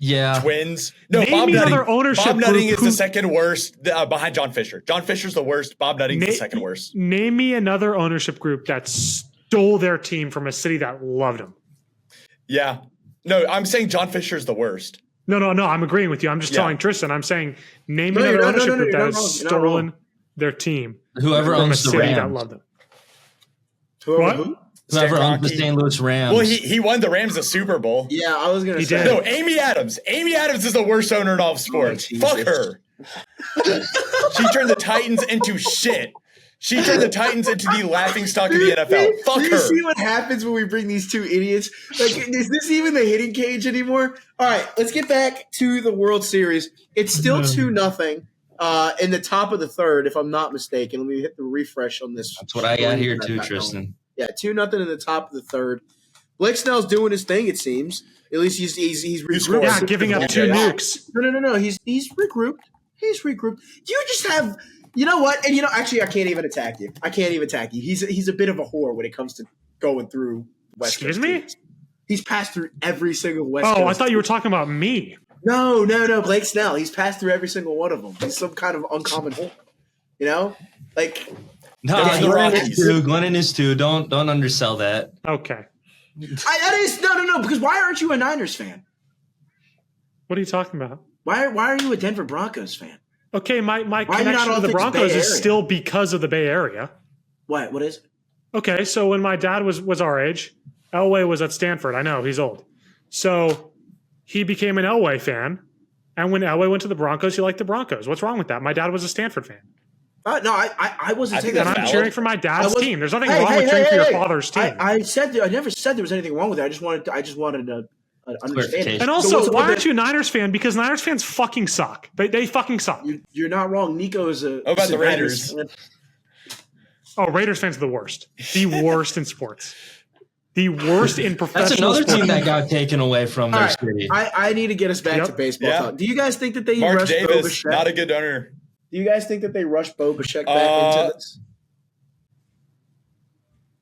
Yeah. Twins. No, Name Bob me Nutting. another ownership Bob Nutting group is the who- second worst behind John Fisher. John Fisher's the worst. Bob Nutting's the second worst. Name me another ownership group that stole their team from a city that loved them. Yeah. No, I'm saying John Fisher's the worst. No. I'm agreeing with you. I'm just telling Tristan. I'm saying name another ownership group that has stolen their team. Whoever from a owns the city that Rams. loved them. Whoever Whoever Stan owns the Kroenke. St. Louis Rams. Well, he won the Rams a Super Bowl. Yeah, I was gonna He say. did. No, Amy Adams. Amy Adams is the worst owner in all of sports. Jesus. Fuck her. She turned the Titans into shit. She turned the Titans into the laughingstock of the NFL. Fuck Do you her. see what happens when we bring these two idiots? Like, is this even the hitting cage anymore? All right, let's get back to the World Series. It's still 2-0 in the top of the third, if I'm not mistaken. Let me hit the refresh on this. That's what I got here too, Tristan. Yeah, 2-0 in the top of the third. Blake Snell's doing his thing, it seems. At least he's regrouped. Yeah, giving up 2 nukes. No. He's regrouped. He's regrouped. You just have, you know what? And actually, I can't even attack you. He's a bit of a whore when it comes to going through West Excuse Coast me? teams. He's passed through every single West Coast. Oh, I thought you were talking about me. No. Blake Snell. He's passed through every single one of them. He's some kind of uncommon whore. Like. No, Those are the Rockies. Glennon is too. Don't undersell that. Okay. That is no. Because why aren't you a Niners fan? What are you talking about? Why are you a Denver Broncos fan? Okay, my Why are you not connection all to the things Broncos Bay is Area? still because of the Bay Area. What is it? Okay, so when my dad was our age, Elway was at Stanford. I know, he's old. So he became an Elway fan. And when Elway went to the Broncos, he liked the Broncos. What's wrong with that? My dad was a Stanford fan. No, I wasn't I saying think And that. I'm valid. cheering for my dad's team. There's nothing Hey, wrong with cheering for your father's team. I never said there was anything wrong with it. I just wanted to understand it. Clarification. And So also, what's why up aren't with you a Niners fan? Because Niners fans fucking suck. They fucking suck. You're not wrong. Nico is a. How about the Raiders? Oh, Raiders fans are the worst. The worst in sports. The worst in That's professional another sports. team that got taken away from their All right, city. I need to get us back Yep. to baseball Yeah. talk. Do you guys think that they Mark rushed Bo Davis, Bichette? not a good owner. Do you guys think that they rushed Bo Bichette back into this?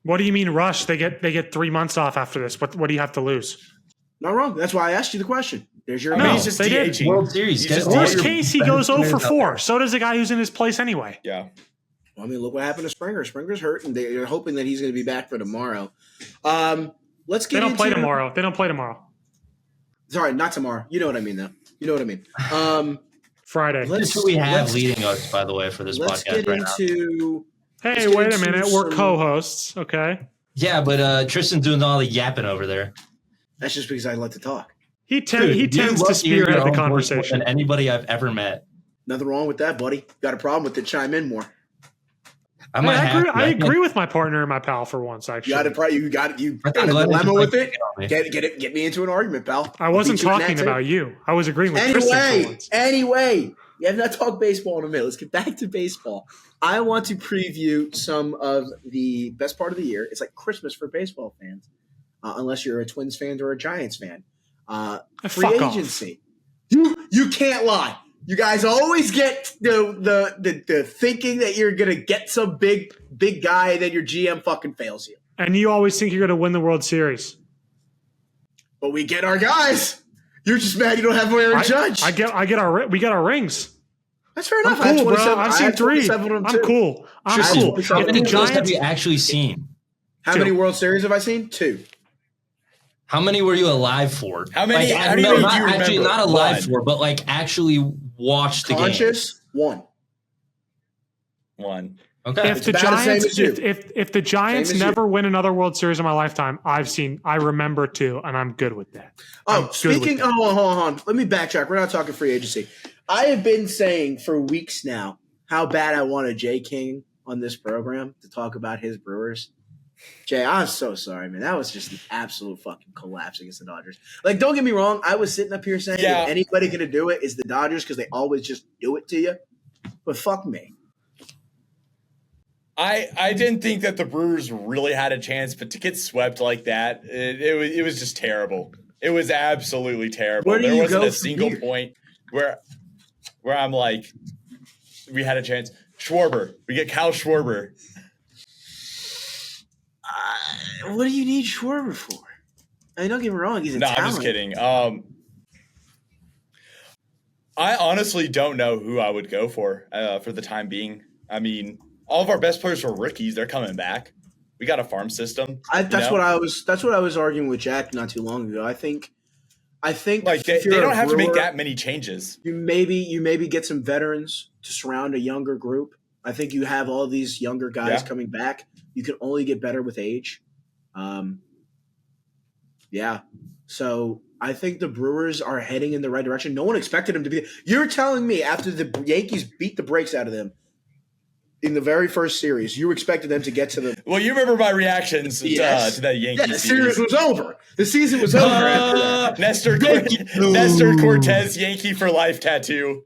What do you mean rush? They get 3 months off after this. What do you have to lose? Not wrong. That's why I asked you the question. There's your No, answer. He's just they did. DHing. World Series. He's Get just all Worst your case, he better goes 0 for players out 4. there. So does the guy who's in his place anyway. Yeah. Well, I mean, look what happened to Springer. Springer's hurt, and they're hoping that he's going to be back for tomorrow. Let's get They don't into play tomorrow. They don't play tomorrow. Sorry, not tomorrow. You know what I mean, though. You know what I mean. Friday. That's who we have leading us, by the way, for this Let's podcast get right now. into. Hey, Let's get wait a into minute. We're some- co-hosts, okay? Yeah, but Tristan's doing all the yapping over there. That's just because I like to talk. He Dude, you tends love to to hear your spearhead the own voice more conversation. than anybody I've ever met. Nothing wrong with that, buddy. Got a problem with it? Chime in more. I might have to. I agree with my partner and my pal for once, You actually. got it. You got it. You I got think a Glennon dilemma just with like it. picking on me. Get me into an argument, pal. I wasn't Beat you in that talking too. about you. I was agreeing with Tristan for once. Anyway, we have not talked baseball in a minute. Let's get back to baseball. I want to preview some of the best part of the year. It's like Christmas for baseball fans, unless you're a Twins fan or a Giants fan. Free Fuck off. agency. You can't lie. You guys always get the thinking that you're gonna get some big guy, and then your GM fucking fails you. And you always think you're going to win the World Series. But we get our guys. You're just mad you don't have Aaron Judge. We get our rings. That's fair I'm enough. I have cool, bro. 27 I've I seen have 3. 27 of them I'm too. cool. I'm Tristan, cool. how How If many the of those have Giants, you actually seen? How Two. many World Series have I seen? 2. How many were you alive for? How many- Like, how many no, do not you actually remember? not alive One. for, but like actually watched the game. Conscious 1. 1. Okay. if the about the same Giants, as you. if the Giants Same as you. never win another World Series in my lifetime, I remember 2, and I'm good with that. I'm Oh, good speaking. with that. Hold on. Let me backtrack. We're not talking free agency. I have been saying for weeks now how bad I wanted Jay King on this program to talk about his Brewers. Jay, I'm so sorry, man. That was just an absolute fucking collapse against the Dodgers. Like, don't get me wrong. I was sitting up here saying Yeah. if anybody going to do it is the Dodgers because they always just do it to you. But fuck me. I didn't think that the Brewers really had a chance, but to get swept like that, it was just terrible. It was absolutely terrible. Where do There you wasn't go a from single here? point where I'm like, we had a chance. Schwarber, we get Kyle Schwarber. What do you need Schwarber for? I mean, don't get me wrong. He's a No, talent. I'm just kidding. I honestly don't know who I would go for the time being. I mean, all of our best players were rookies. They're coming back. We got a farm system. That's what I was arguing with Jack not too long ago. I think I think Like they if you're don't a have to make Brewer, that many changes. You maybe get some veterans to surround a younger group. I think you have all these younger guys coming back. You can only get better with age. Yeah. So I think the Brewers are heading in the right direction. No one expected them to be. You're telling me after the Yankees beat the brakes out of them in the very first series, you expected them to get to the. Well, you remember my reactions to that Yankees the series was over. The season was over after that. Nestor Cortez Yankee for life tattoo.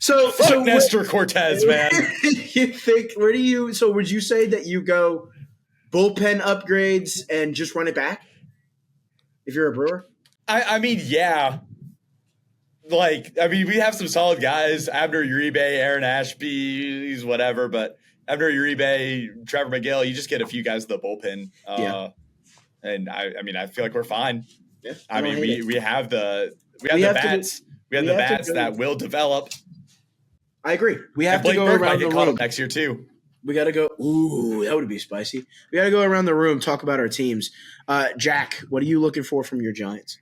So Nestor Cortez, man. You think? Where do you? So would you say that you go bullpen upgrades and just run it back if you're a Brewer? I mean, yeah. We have some solid guys. Abner Uribe, Aaron Ashby, he's whatever. But Abner Uribe, Trevor McGill, you just get a few guys in the bullpen. And I feel like we're fine. Yeah, we have the bats. We have the bats that will develop. I agree. We have to go around the room next year too. We got to go. Ooh, that would be spicy. We got to go around the room, talk about our teams. Jack, what are you looking for from your Giants?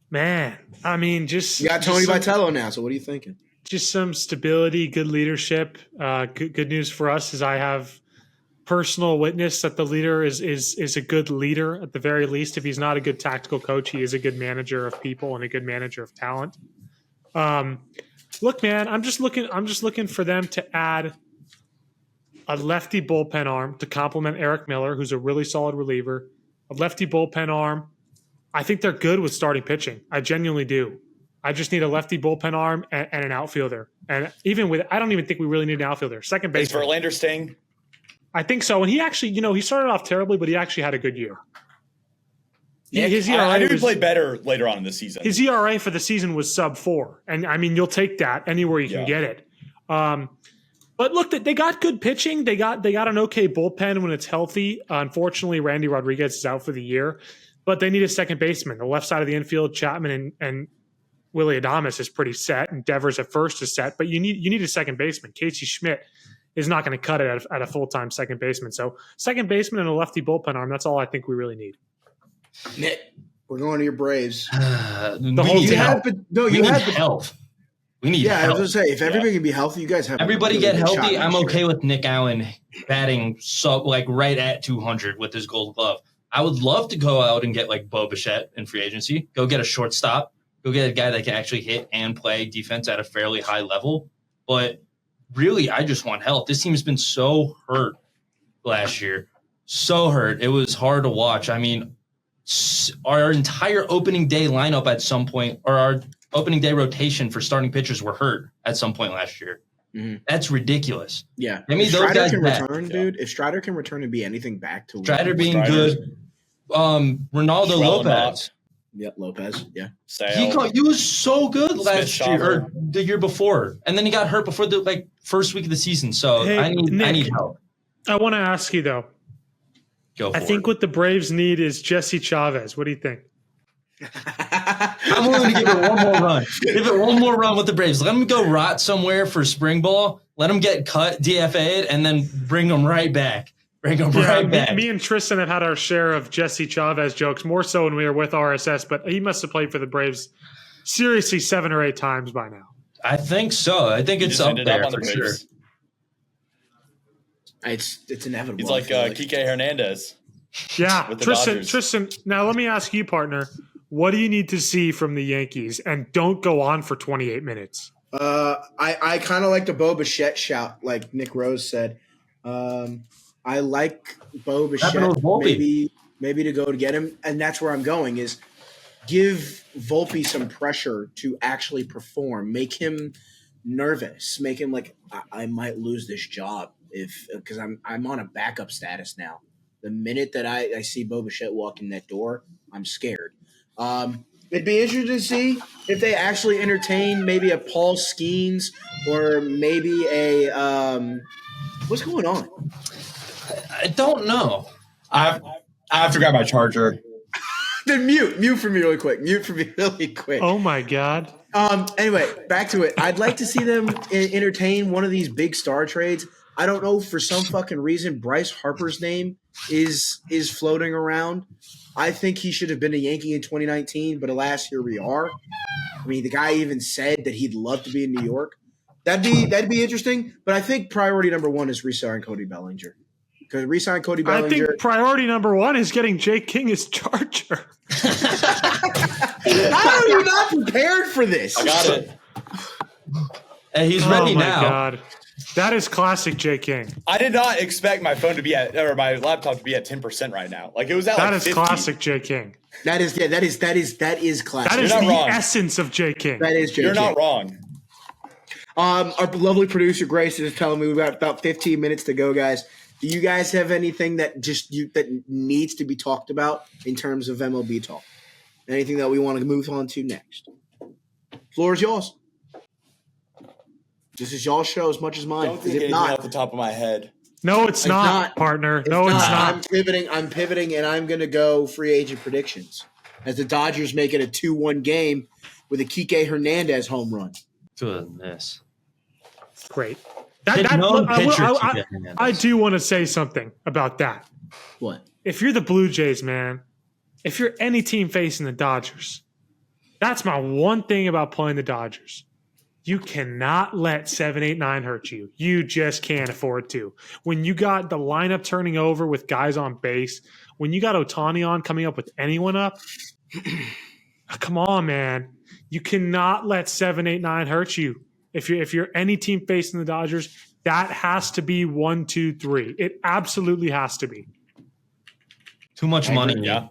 Man, I mean, you got Tony Vitello now. So what are you thinking? Just some stability, good leadership. Good news for us is I have personal witness that the leader is a good leader at the very least. If he's not a good tactical coach, he is a good manager of people and a good manager of talent. Look, man, I'm just looking for them to add a lefty bullpen arm to complement Eric Miller, who's a really solid reliever. A lefty bullpen arm. I think they're good with starting pitching. I genuinely do. I just need a lefty bullpen arm and an outfielder. And I don't even think we really need an outfielder. Second base. Is Verlander staying? I think so. And he actually, he started off terribly, but he actually had a good year. His ERA I knew he played better later on in the season. His ERA for the season was sub-4. And, I mean, you'll take that anywhere you can get it. But look, they got good pitching. They got an okay bullpen when it's healthy. Unfortunately, Randy Rodriguez is out for the year. But they need a second baseman. The left side of the infield, Chapman and Willie Adames is pretty set. And Devers at first is set. But you need a second baseman. Casey Schmidt is not going to cut it at a full-time second baseman. So second baseman and a lefty bullpen arm, that's all I think we really need. Nick, we're going to your Braves. The whole team. We need health. We need help. I was going to say, if everybody can be healthy, you guys have everybody get healthy. I'm okay with Nick Allen batting right at 200 with his gold glove. I would love to go out and get Bo Bichette in free agency. Go get a shortstop. Go get a guy that can actually hit and play defense at a fairly high level. But really, I just want health. This team has been so hurt last year. So hurt. It was hard to watch. I mean, our entire opening day lineup at some point, or our opening day rotation for starting pitchers were hurt at some point last year. Mm-hmm. That's ridiculous. Yeah. I mean, if those guys can return, dude. If Strider can return and be anything back to Strider being good. Ronaldo Lopez. Yep, Lopez. Yeah. He was so good last year or the year before. And then he got hurt before the first week of the season. So hey, I need help. I want to ask you though. I think what the Braves need is Jesse Chavez. What do you think? I'm willing to give it one more run. Give it one more run with the Braves. Let him go rot somewhere for spring ball. Let him get cut, DFA'd, and then bring him right back. Back. Me and Tristan have had our share of Jesse Chavez jokes, more so when we were with RSS, but he must have played for the Braves seriously 7 or 8 times by now. I think so. I think it's up there for sure. It's inevitable. He's like Kike Hernandez. Yeah, Tristan. Now let me ask you, partner. What do you need to see from the Yankees? And don't go on for 28 minutes. I kind of like the Bo Bichette shout, like Nick Rose said. I like Bo Bichette maybe to go to get him, and that's where I'm going is give Volpe some pressure to actually perform, make him nervous, make him like I might lose this job because I'm on a backup status now. The minute that I see Bo Bichette walk in that door, I'm scared. It'd be interesting to see if they actually entertain maybe a Paul Skeens or maybe a what's going on? I don't know. I have to grab my charger. Then mute for me really quick. Oh my God. Anyway, back to it. I'd like to see them entertain one of these big star trades. I don't know, for some fucking reason, Bryce Harper's name is floating around. I think he should have been a Yankee in 2019, but alas, here we are. I mean, the guy even said that he'd love to be in New York. That'd be interesting, but I think priority number one is re-sign Cody Bellinger. Because re-sign Cody Bellinger. I think priority number one is getting Jay King his charger. How are you not prepared for this? I got it. Hey, he's ready now. Oh, my God. That is classic Jay King. I did not expect my phone to be at, or my laptop to be at 10% right now. Like it was at That like is 50. classic Jay King. That is classic. That is You're the not wrong. essence of Jay King. That is Jay You're King. not wrong. Our lovely producer Grace is telling me we've got about 15 minutes to go, guys. Do you guys have anything that that needs to be talked about in terms of MLB talk? Anything that we want to move on to next? Floor is yours. This is y'all's show as much as mine. Don't think If anything not, off the top of my head. No, it's not, partner. No, it's not. I'm pivoting, and I'm going to go free agent predictions as the Dodgers make it a 2-1 game with a Kike Hernandez home run. Goodness. Great. Pitcher, I do want to say something about that. What? If you're the Blue Jays, man, if you're any team facing the Dodgers, that's my one thing about playing the Dodgers. You cannot let 7, 8, 9 hurt you. You just can't afford to. When you got the lineup turning over with guys on base, when you got Ohtani on coming up with anyone up, come on, man. You cannot let 7, 8, 9 hurt you. If you're any team facing the Dodgers, that has to be 1, 2, 3. It absolutely has to be. Too much money yeah.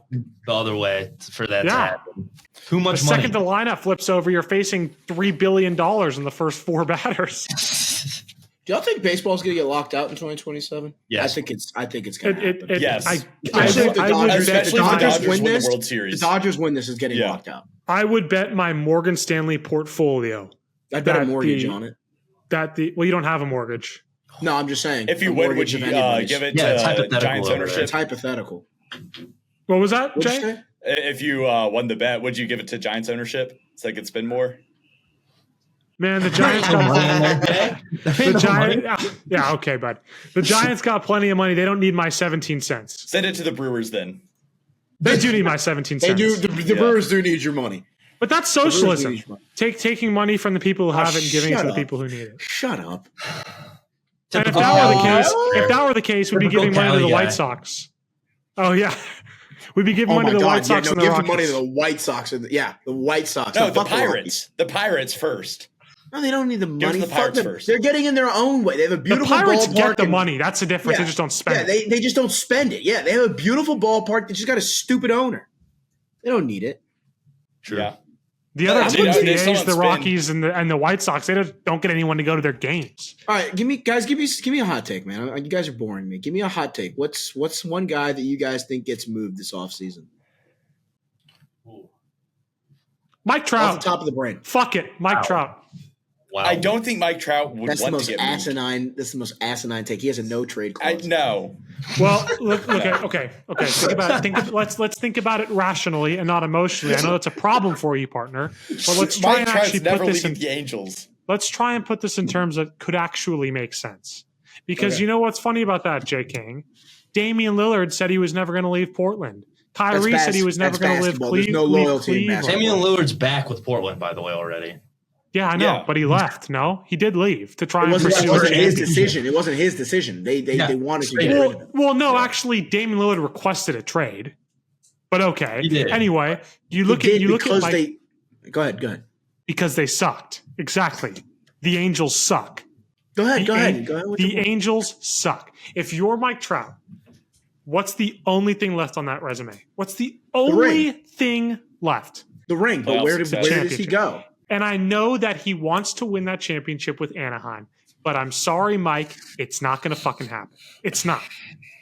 the other way for that to Yeah. happen. Too much The money. second the lineup flips over, you're facing $3 billion in the first 4 batters. Do y'all think baseball's going to get locked out in 2027? Yes. I think it's going to happen. Yes. Especially if the Dodgers- Especially if the Dodgers win the World The Series. Dodgers win this is getting Yeah. locked out. I would bet my Morgan Stanley portfolio I'd bet a That mortgage the- on it. well, you don't have a mortgage. No, I'm just saying. If you a win, would mortgage you of anybody's. give it Yeah, it's to hypothetical Giants over ownership? It's hypothetical. What was that, What'd you Jay? say? If you won the bet, would you give it to Giants ownership so they could spend more? Man, the Giants Ain't no money in got there, Jay. There the ain't no money. Giants. Yeah, okay, bud. The Giants got plenty of money. They don't need my 17 cents. Send it to the Brewers then. They do need my 17 They cents. do. The Brewers do need your money. But that's The Brewers do socialism. need your money. Taking money from the people who have it and giving it shut to the up. people who need it. Shut up. And if Typical that were the case, we'd be Typical giving money to Cali the guy. White Sox. Oh yeah, we'd be giving Oh money my to the God! White Sox yeah, and no, the give Rockies. money to the White Sox. The White Sox. No, the fuck Rockies. Pirates. The Pirates first. No, they don't need the Give money. it to the Fuck Pirates them. first. They're getting in their own way. They have a The beautiful Pirates ballpark. get the and- money. That's the difference. Yeah. They just don't spend Yeah, it. they just don't spend it. Yeah, they have a beautiful ballpark. They just got a stupid owner. They don't need it. Yeah. The other Yeah, teams, they the still A's, don't the spend. Rockies, and the White Sox, they don't get anyone to go to their games. All right, give me a hot take, man. You guys are boring me. Give me a hot take. What's one guy that you guys think gets moved this offseason? Mike Off Trout. the top of the brain. Fuck it, Mike Trout. Wow. I don't think Mike Trout would That's the want to most get moved. asinine. That's the most asinine take. He has a no trade clause. No. Well, look, okay. Think about it. Let's think about it rationally and not emotionally. I know that's a problem for you, partner. But let's try Mike and Trout's actually never put this leaving in. the Angels. Let's try and put this in terms that could actually make sense. Because Okay. you know what's funny about that, Jay King? Damian Lillard said he was never going to leave Portland. Kyrie said he was never going to live basketball. There's Cleveland. no loyalty in basketball. Damian Lillard's back with Portland, by the way, already. Yeah, I know, Yeah. but he left. No, he did leave to try It and wasn't, pursue it a wasn't his championship. decision. It wasn't his decision. They wanted to get rid of him. Well, no, actually, Damian Lillard requested a trade. But okay. He did. Anyway, you look He at did because like, they. Go ahead. because they sucked. Exactly. The Angels suck. Go ahead. The Angels suck. If you're Mike Trout, what's the only thing left on that resume? What's the only thing left? The ring, but Playoff where success. does he go? And I know that he wants to win that championship with Anaheim, but I'm sorry, Mike, it's not going to fucking happen. It's not.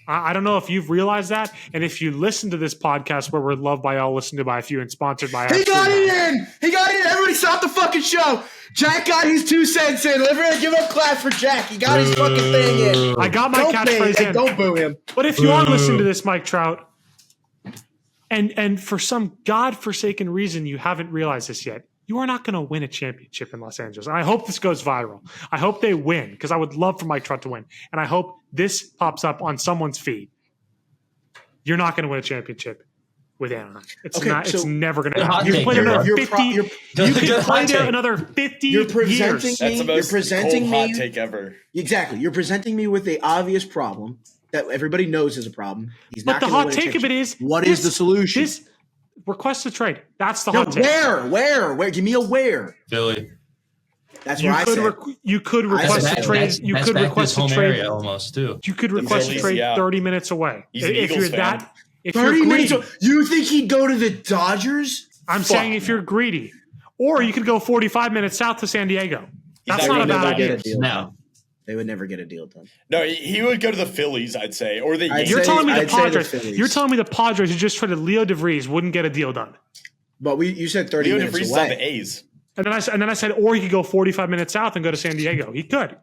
I don't know if you've realized that, and if you listen to this podcast where we're loved by all, listened to by a few, and sponsored by He got absolutely it in. He got it in. Everybody stop the fucking show. Jack got his 2 cents in. Everybody give up clap for Jack. He got his fucking thing in. I got my catchphrase in. Don't boo him. But if you are listening to this, Mike Trout, and for some godforsaken reason you haven't realized this yet, You are not going to win a championship in Los Angeles. And I hope this goes viral. I hope they win because I would love for Mike Trout to win. And I hope this pops up on someone's feed. You're not going to win a championship with Anaheim. It's never going to happen. You play another 50. You can play there another 50 years. That's the most cold hot take ever. Exactly. You're presenting me with the obvious problem that everybody knows is a problem. But the hot take of it is, what is the solution? This request a trade. That's the hot take. Where? Give me a where. Philly. That's what I said. You could request a trade. You could request a trade almost too. You could request a trade 30 minutes away. He's an Eagles fan. If 30 you're minutes. greedy, You think he'd go to the Dodgers? I'm saying if you're greedy, or you could go 45 minutes south to San Diego. That's not a bad idea. No. They would never get a deal done. No, he would go to the Phillies, I'd say, or the Yankees. You're telling me the I'd say the Padres. Phillies. You're telling me the Padres who just traded Leo DeVries wouldn't get a deal done. But you said 30 Leo minutes DeVries is away. on the A's. And then I said, or he could go 45 minutes south and go to San Diego. He could.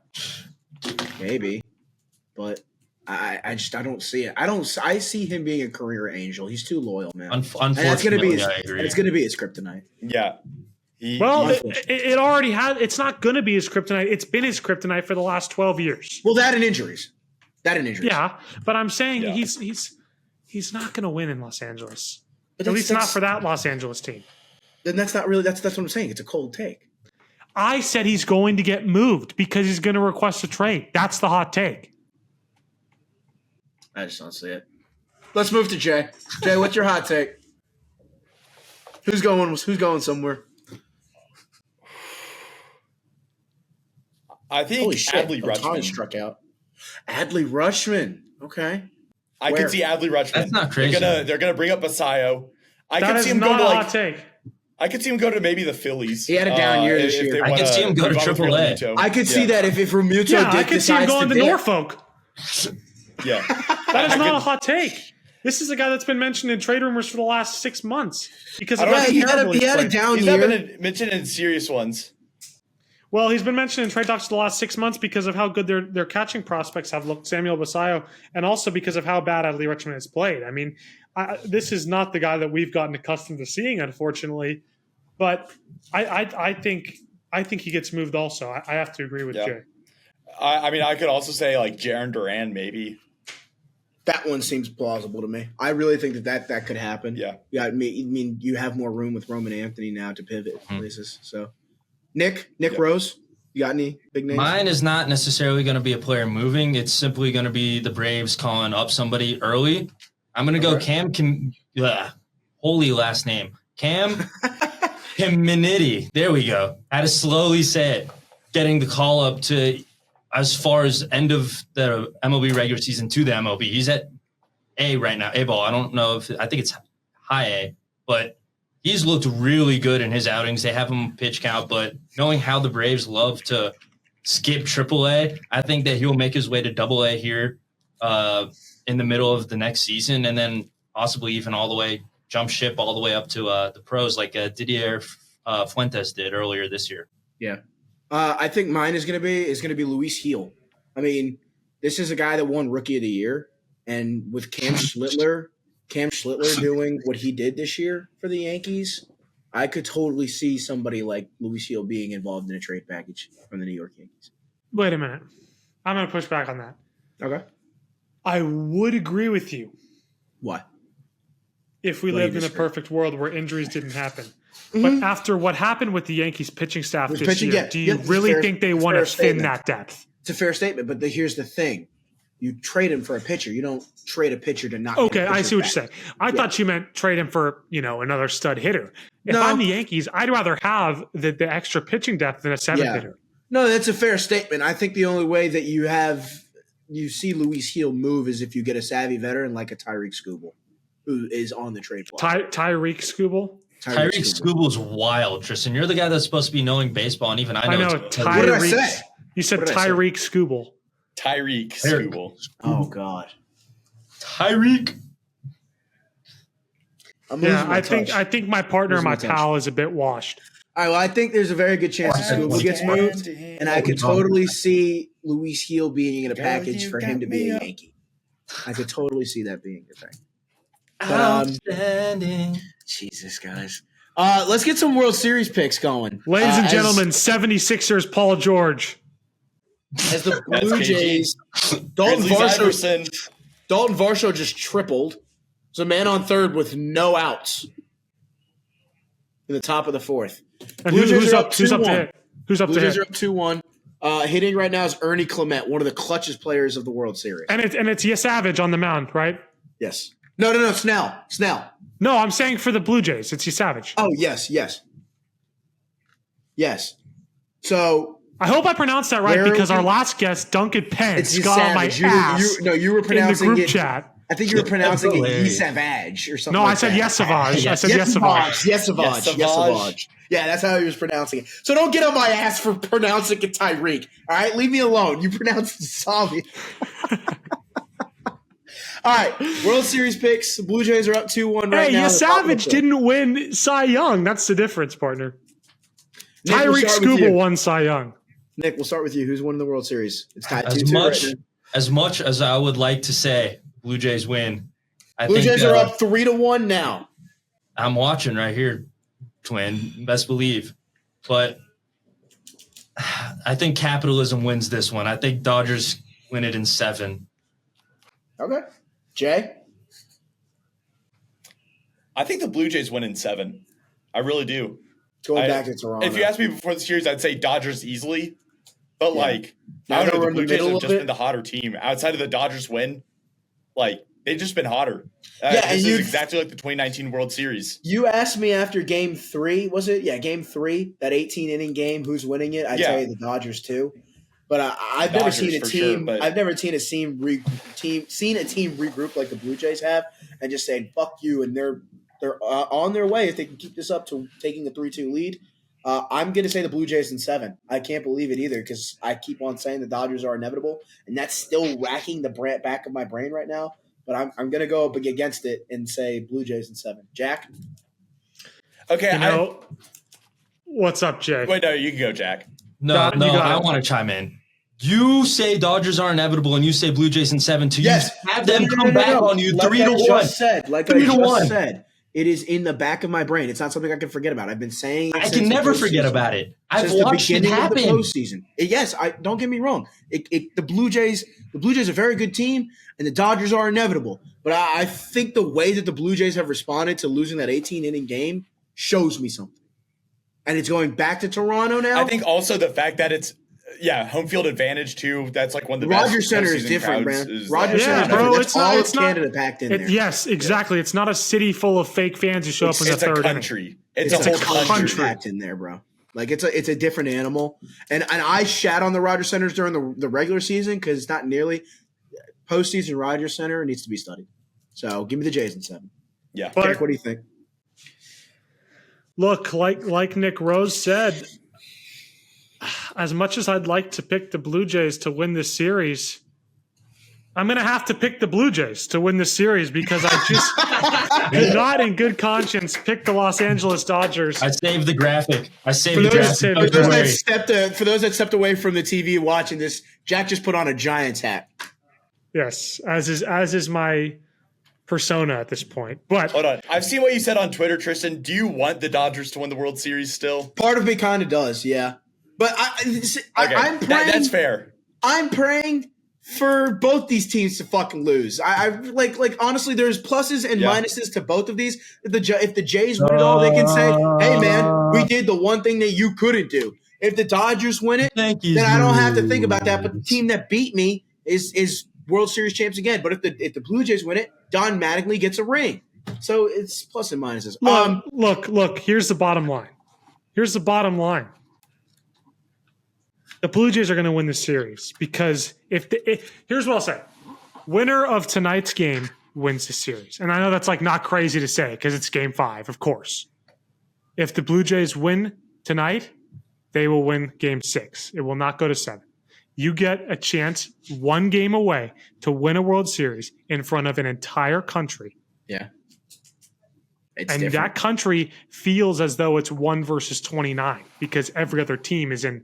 Maybe, but I don't see it. I see him being a career angel. He's too loyal, man. Unfortunately, and that's gonna be I agree. it's going to be his kryptonite. Yeah. It already has. It's not going to be his kryptonite. It's been his kryptonite for the last 12 years. Well, that and injuries. Yeah, but I'm saying he's not going to win in Los Angeles. But At least not for that Los Angeles team. Then that's not really. That's what I'm saying. It's a cold take. I said he's going to get moved because he's going to request a trade. That's the hot take. I just don't see it. Let's move to Jay. Jay, what's your hot take? Who's going somewhere? I think Holy shit! Adley Ohtani Rutschman. struck out. Adley Rutschman. Okay. I Where? can see Adley Rutschman. That's not crazy. They're gonna bring up Basayo. I That could is see him not go a to hot take. I could see him go to maybe the Phillies. He had a down year this year. I could see him go to AAA. I could see that if Remuto Yeah, I could see him decides going to dip. Norfolk. Yeah. That is not a hot take. This is a guy that's been mentioned in trade rumors for the last 6 months because of I don't how know, terrible he he's had a played. down He's year. not been mentioned in serious ones. Well, he's been mentioned in trade talks for the last 6 months because of how good their catching prospects have looked, Samuel Basayo, and also because of how bad Adley Rutschman has played. I mean, this is not the guy that we've gotten accustomed to seeing, unfortunately. But I think he gets moved also. I have to agree with Jay. I mean, I could also say like Jaron Duran, maybe. That one seems plausible to me. I really think that could happen. Yeah. I mean, you have more room with Roman Anthony now to pivot places. So, Nick Rose, you got any big names? Mine is not necessarily going to be a player moving. It's simply going to be the Braves calling up somebody early. I'm going to go Cam. Holy last name. Cam Caminiti. There we go. I had to slowly say it. Getting the call up to as far as end of the MLB regular season to the MLB. He's at A right now, A ball. I don't know I think it's high A, but he's looked really good in his outings. They have him pitch count, but knowing how the Braves love to skip AAA, I think that he'll make his way to AA here in the middle of the next season, and then possibly even all the way jump ship all the way up to the pros like Didier Fuentes did earlier this year. Yeah. I think mine is going to be Luis Heel. I mean, this is a guy that won Rookie of the Year, and with Cam Schlittler doing what he did this year for the Yankees, I could totally see somebody like Luis Heel being involved in a trade package from the New York Yankees. Wait a minute. I'm going to push back on that. Okay. I would agree with you What? if we What do you lived in a disagree? perfect world where injuries didn't happen. But after what happened with the Yankees pitching staff this year, do you really think they want to thin that depth? It's a fair statement, but here's the thing. You trade him for a pitcher. You don't trade a pitcher to not. Okay, get a I pitcher see what back. you're saying. I thought you meant trade him for, another stud hitter. If No. I'm the Yankees, I'd rather have the extra pitching depth than a seventh hitter. No, that's a fair statement. I think the only way that you see Luis Heel move is if you get a savvy veteran like a Tyreek Skubal, who is on the trade block. Tyreek Skubal? Tyreek Skubal's wild, Tristan. You're the guy that's supposed to be knowing baseball, and even I know. What did I say? You said What did I say? Tyreek Skubal. Tyreek Skubal. Oh, God. Tyreek. I'm losing Yeah, my I touch. think my partner, Losing my my touch. pal, is a bit washed. All right, well, I think there's a very good chance that Skubal gets moved, and I could totally see Luis Heel being in a package for him to be a Yankee. I could totally see that being a thing. But, Outstanding. Jesus, guys. Let's get some World Series picks going. Ladies and gentlemen, 76ers Paul George. As the That's Blue KG. Jays, Dalton Grizzlies Varsho Iverson. just tripled. There's a man on third with no outs in the top of the fourth. And Blue Jays who's are up to hit? Who's up Blue to Jays hit? are up 2-1. Hitting right now is Ernie Clement, one of the clutchest players of the World Series. And it's Savage on the mound, right? Yes. No. Snell. No, I'm saying for the Blue Jays, it's Savage. Oh, yes. So I hope I pronounced that right because our last guest, Duncan Pence, got on my ass you were pronouncing in the group it. chat. I think you were pronouncing it hilarious. Savage or something. No, like I said that. Yesavage. I said Yesavage. Yesavage. Yeah, that's how he was pronouncing it. So don't get on my ass for pronouncing it Tyreek. All right, leave me alone. You pronounced it Salvi. All right, World Series picks. The Blue Jays are up 2-1 right now. Savage didn't win Cy Young. That's the difference, partner. Nick, we'll Tyreek start with Skubal you. won Cy Young. Nick, we'll start with you. Who's winning the World Series? It's tied 2-2 As much as I would like to say Blue Jays win, I Blue think Jays are up 3-1 now. I'm watching right here, Twin. Best believe. But I think capitalism wins this one. I think Dodgers win it in 7. Okay. Jay? I think the Blue Jays win in 7. I really do. Going back to Toronto. If you asked me before the series, I'd say Dodgers easily. But Now I don't know. we're The in the Blue Jays middle have of just it. been the hotter team. Outside of the Dodgers win, they've just been hotter. Yeah, and this is exactly like the 2019 World Series. You asked me after Game 3, was it? Yeah, Game 3, that 18-inning game. Who's winning it? I'd say the Dodgers too. But I've never Dodgers seen a for team. sure, but- I've never seen a team regroup like the Blue Jays have, and just saying "fuck you," and they're on their way if they can keep this up to taking a 3-2 lead. I'm going to say the Blue Jays in 7. I can't believe it either because I keep on saying the Dodgers are inevitable, and that's still racking the back of my brain right now. But I'm going to go up against it and say Blue Jays in 7. Jack? Okay. What's up, Jay? Wait, no, you can go, Jack. No, Got it. I want to chime in. You say Dodgers are inevitable, and you say Blue Jays in 7 to have them come back on you 3-1. Like I just said, it is in the back of my brain. It's not something I can forget about. I've been saying it I since can the never postseason. forget about it. I've Since watched the it beginning of the happen. postseason. Yes, don't get me wrong. The Blue Jays are a very good team, and the Dodgers are inevitable. But I think the way that the Blue Jays have responded to losing that 18-inning game shows me something. And it's going back to Toronto now. I think also the fact that it's home field advantage too. That's like one of the Rogers best Center is postseason different, crowds man. is Rogers there. Center is bro, different. it's That's all not- of Canada packed in there. Yes, exactly. It's not a city full of fake fans who show up in the It's a third inning. country. It's It's a a whole whole country. country packed in there, bro. Like it's a different animal. And I shat on the Rogers Centers during the regular season because it's not nearly postseason. Rogers Center needs to be studied. So give me the Jays in 7. Yeah. But Jack, what do you think? look, like Nick Rose said, as much as I'd like to pick the Blue Jays to win this series, I'm going to have to pick the Blue Jays to win this series because I just did not in good conscience pick the Los Angeles Dodgers. I saved the graphic. I saved For the those- graphic. for Don't those worry. For those that stepped away from the TV watching this, Jack just put on a Giants hat. Yes, as is my persona at this point. But Hold on. I've seen what you said on Twitter, Tristan. Do you want the Dodgers to win the World Series still? Part of me kind of does, yeah. But I'm praying. That's fair. I'm praying for both these teams to fucking lose. I like honestly, there's pluses and minuses to both of these. If the Jays win it all, they can say, "Hey, man, we did the one thing that you couldn't do." If the Dodgers win it, Yankees then I don't have to think lose. about that. But the team that beat me is World Series champs again. But if the Blue Jays win it, Don Mattingly gets a ring. So it's plus and minuses. look, here's the bottom line. The Blue Jays are going to win the series because here's what I'll say. Winner of tonight's game wins the series. And I know that's like not crazy to say because it's game 5, of course. If the Blue Jays win tonight, they will win game 6. It will not go to 7. You get a chance 1 game away to win a World Series in front of an entire country. Yeah. It's And different. that country feels as though it's 1 versus 29 because every other team is in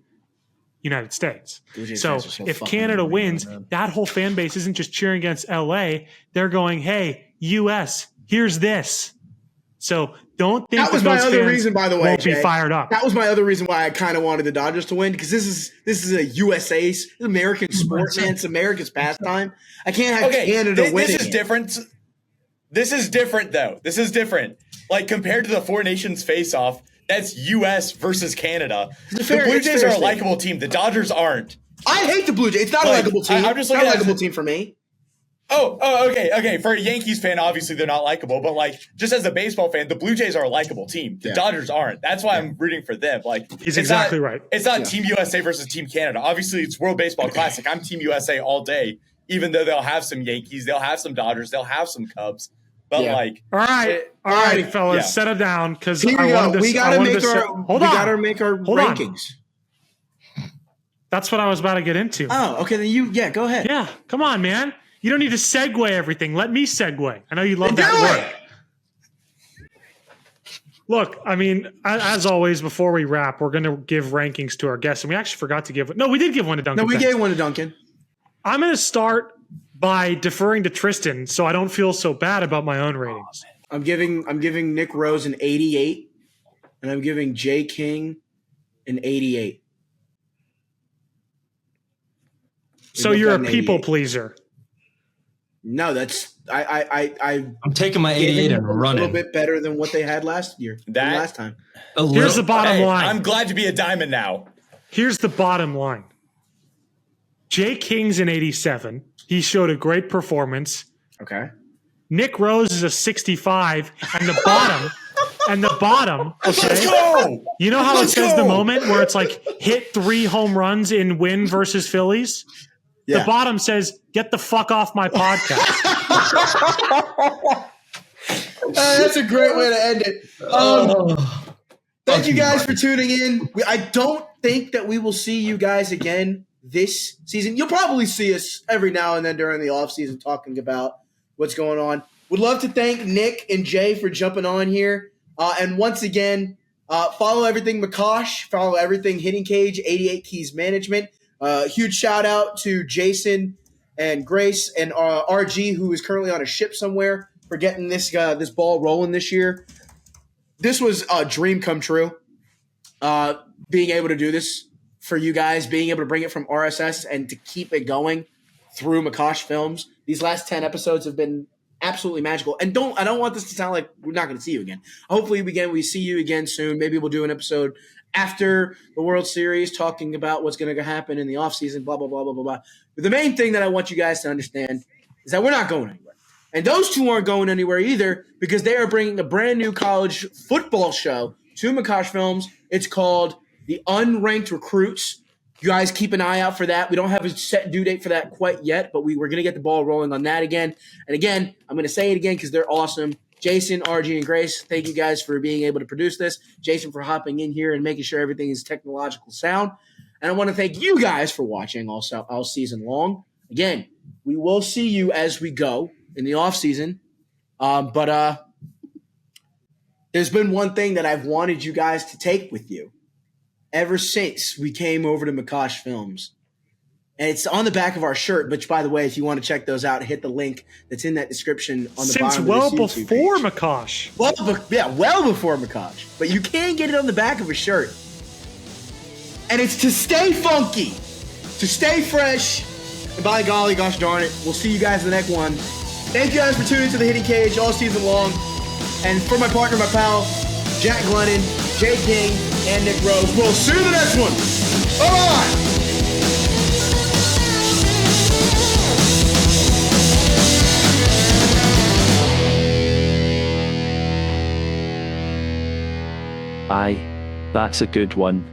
United States. Blue Jays So fans are so if fucking Canada annoying, wins, man. that whole fan base isn't just cheering against LA. They're going, hey, US, here's this. So don't think That was my those other fans reason, by the way, won't be Jay. fired up. That was my other reason why I kind of wanted the Dodgers to win, because this is a USA, this is American sport, man. It's America's pastime. I can't have Canada winning. This is different. This is different, though. This is different. Like, compared to the Four Nations face-off, that's U.S. versus Canada. The Blue Jays are a likable team. The Dodgers aren't. I hate the Blue Jays. It's not a likable team. I'm just looking at a likable team for me. Okay. For a Yankees fan, obviously they're not likable, but like just as a baseball fan, the Blue Jays are a likable team. The Dodgers aren't. That's why I'm rooting for them. Like he's exactly right. It's not Team USA versus Team Canada. Obviously, it's World Baseball Classic. I'm Team USA all day, even though they'll have some Yankees, they'll have some Dodgers, they'll have some Cubs. But like, all right, fellas, settle down because we gotta make our rankings. That's what I was about to get into. Oh, okay. Then go ahead. Yeah, come on, man. You don't need to segue everything. Let me segue. I know you love that word. Look, I mean, as always, before we wrap, we're going to give rankings to our guests. And we actually forgot to give – no, we did give one to Duncan. No, we gave one to Duncan. I'm going to start by deferring to Tristan so I don't feel so bad about my own ratings. I'm giving Nick Rose an 88, and I'm giving Jay King an 88. So you're a people pleaser. No, that's I'm taking my 88 and running a little bit better than what they had last time. Here's the bottom line. I'm glad to be a diamond now. Here's the bottom line. Jay King's an 87. He showed a great performance. Okay. Nick Rose is a 65, and the bottom. Okay. Let's go! You know how it says the moment where it's like hit 3 home runs in win versus Phillies? Yeah. The bottom says, get the fuck off my podcast. That's a great way to end it. Thank you guys for tuning in. I don't think that we will see you guys again this season. You'll probably see us every now and then during the offseason talking about what's going on. Would love to thank Nick and Jay for jumping on here. And once again, follow everything Makosh, follow everything Hitting Cage, 88 Keys Management. Huge shout out to Jason and Grace and RG, who is currently on a ship somewhere, for getting this ball rolling this year. This was a dream come true, being able to do this for you guys, being able to bring it from RSS and to keep it going through Makosh Films. These last 10 episodes have been absolutely magical. And I don't want this to sound like we're not going to see you again. Hopefully, we see you again soon. Maybe we'll do an episode after the World Series talking about what's going to happen in the offseason, blah, blah, blah, blah, blah, blah. But the main thing that I want you guys to understand is that we're not going anywhere. And those two aren't going anywhere either, because they are bringing a brand new college football show to Makosh Films. It's called the Unranked Recruits. You guys keep an eye out for that. We don't have a set due date for that quite yet, but we're going to get the ball rolling on that again. And again, I'm going to say it again because they're awesome. Jason, RG, and Grace, thank you guys for being able to produce this. Jason for hopping in here and making sure everything is technological sound. And I want to thank you guys for watching also all season long. Again, we will see you as we go in the off season. But there's been one thing that I've wanted you guys to take with you ever since we came over to Makosh Films. And it's on the back of our shirt, which, by the way, if you want to check those out, hit the link that's in that description on the bottom of this YouTube before page. Makosh. Well before Makosh. But you can get it on the back of a shirt. And it's to stay funky, to stay fresh, and by golly, gosh darn it, we'll see you guys in the next one. Thank you guys for tuning to the Hitting Cage all season long. And for my partner, my pal, Jack Glennon, Jay King, and Nick Rose, we'll see you in the next one. Bye-bye! Aye, that's a good one.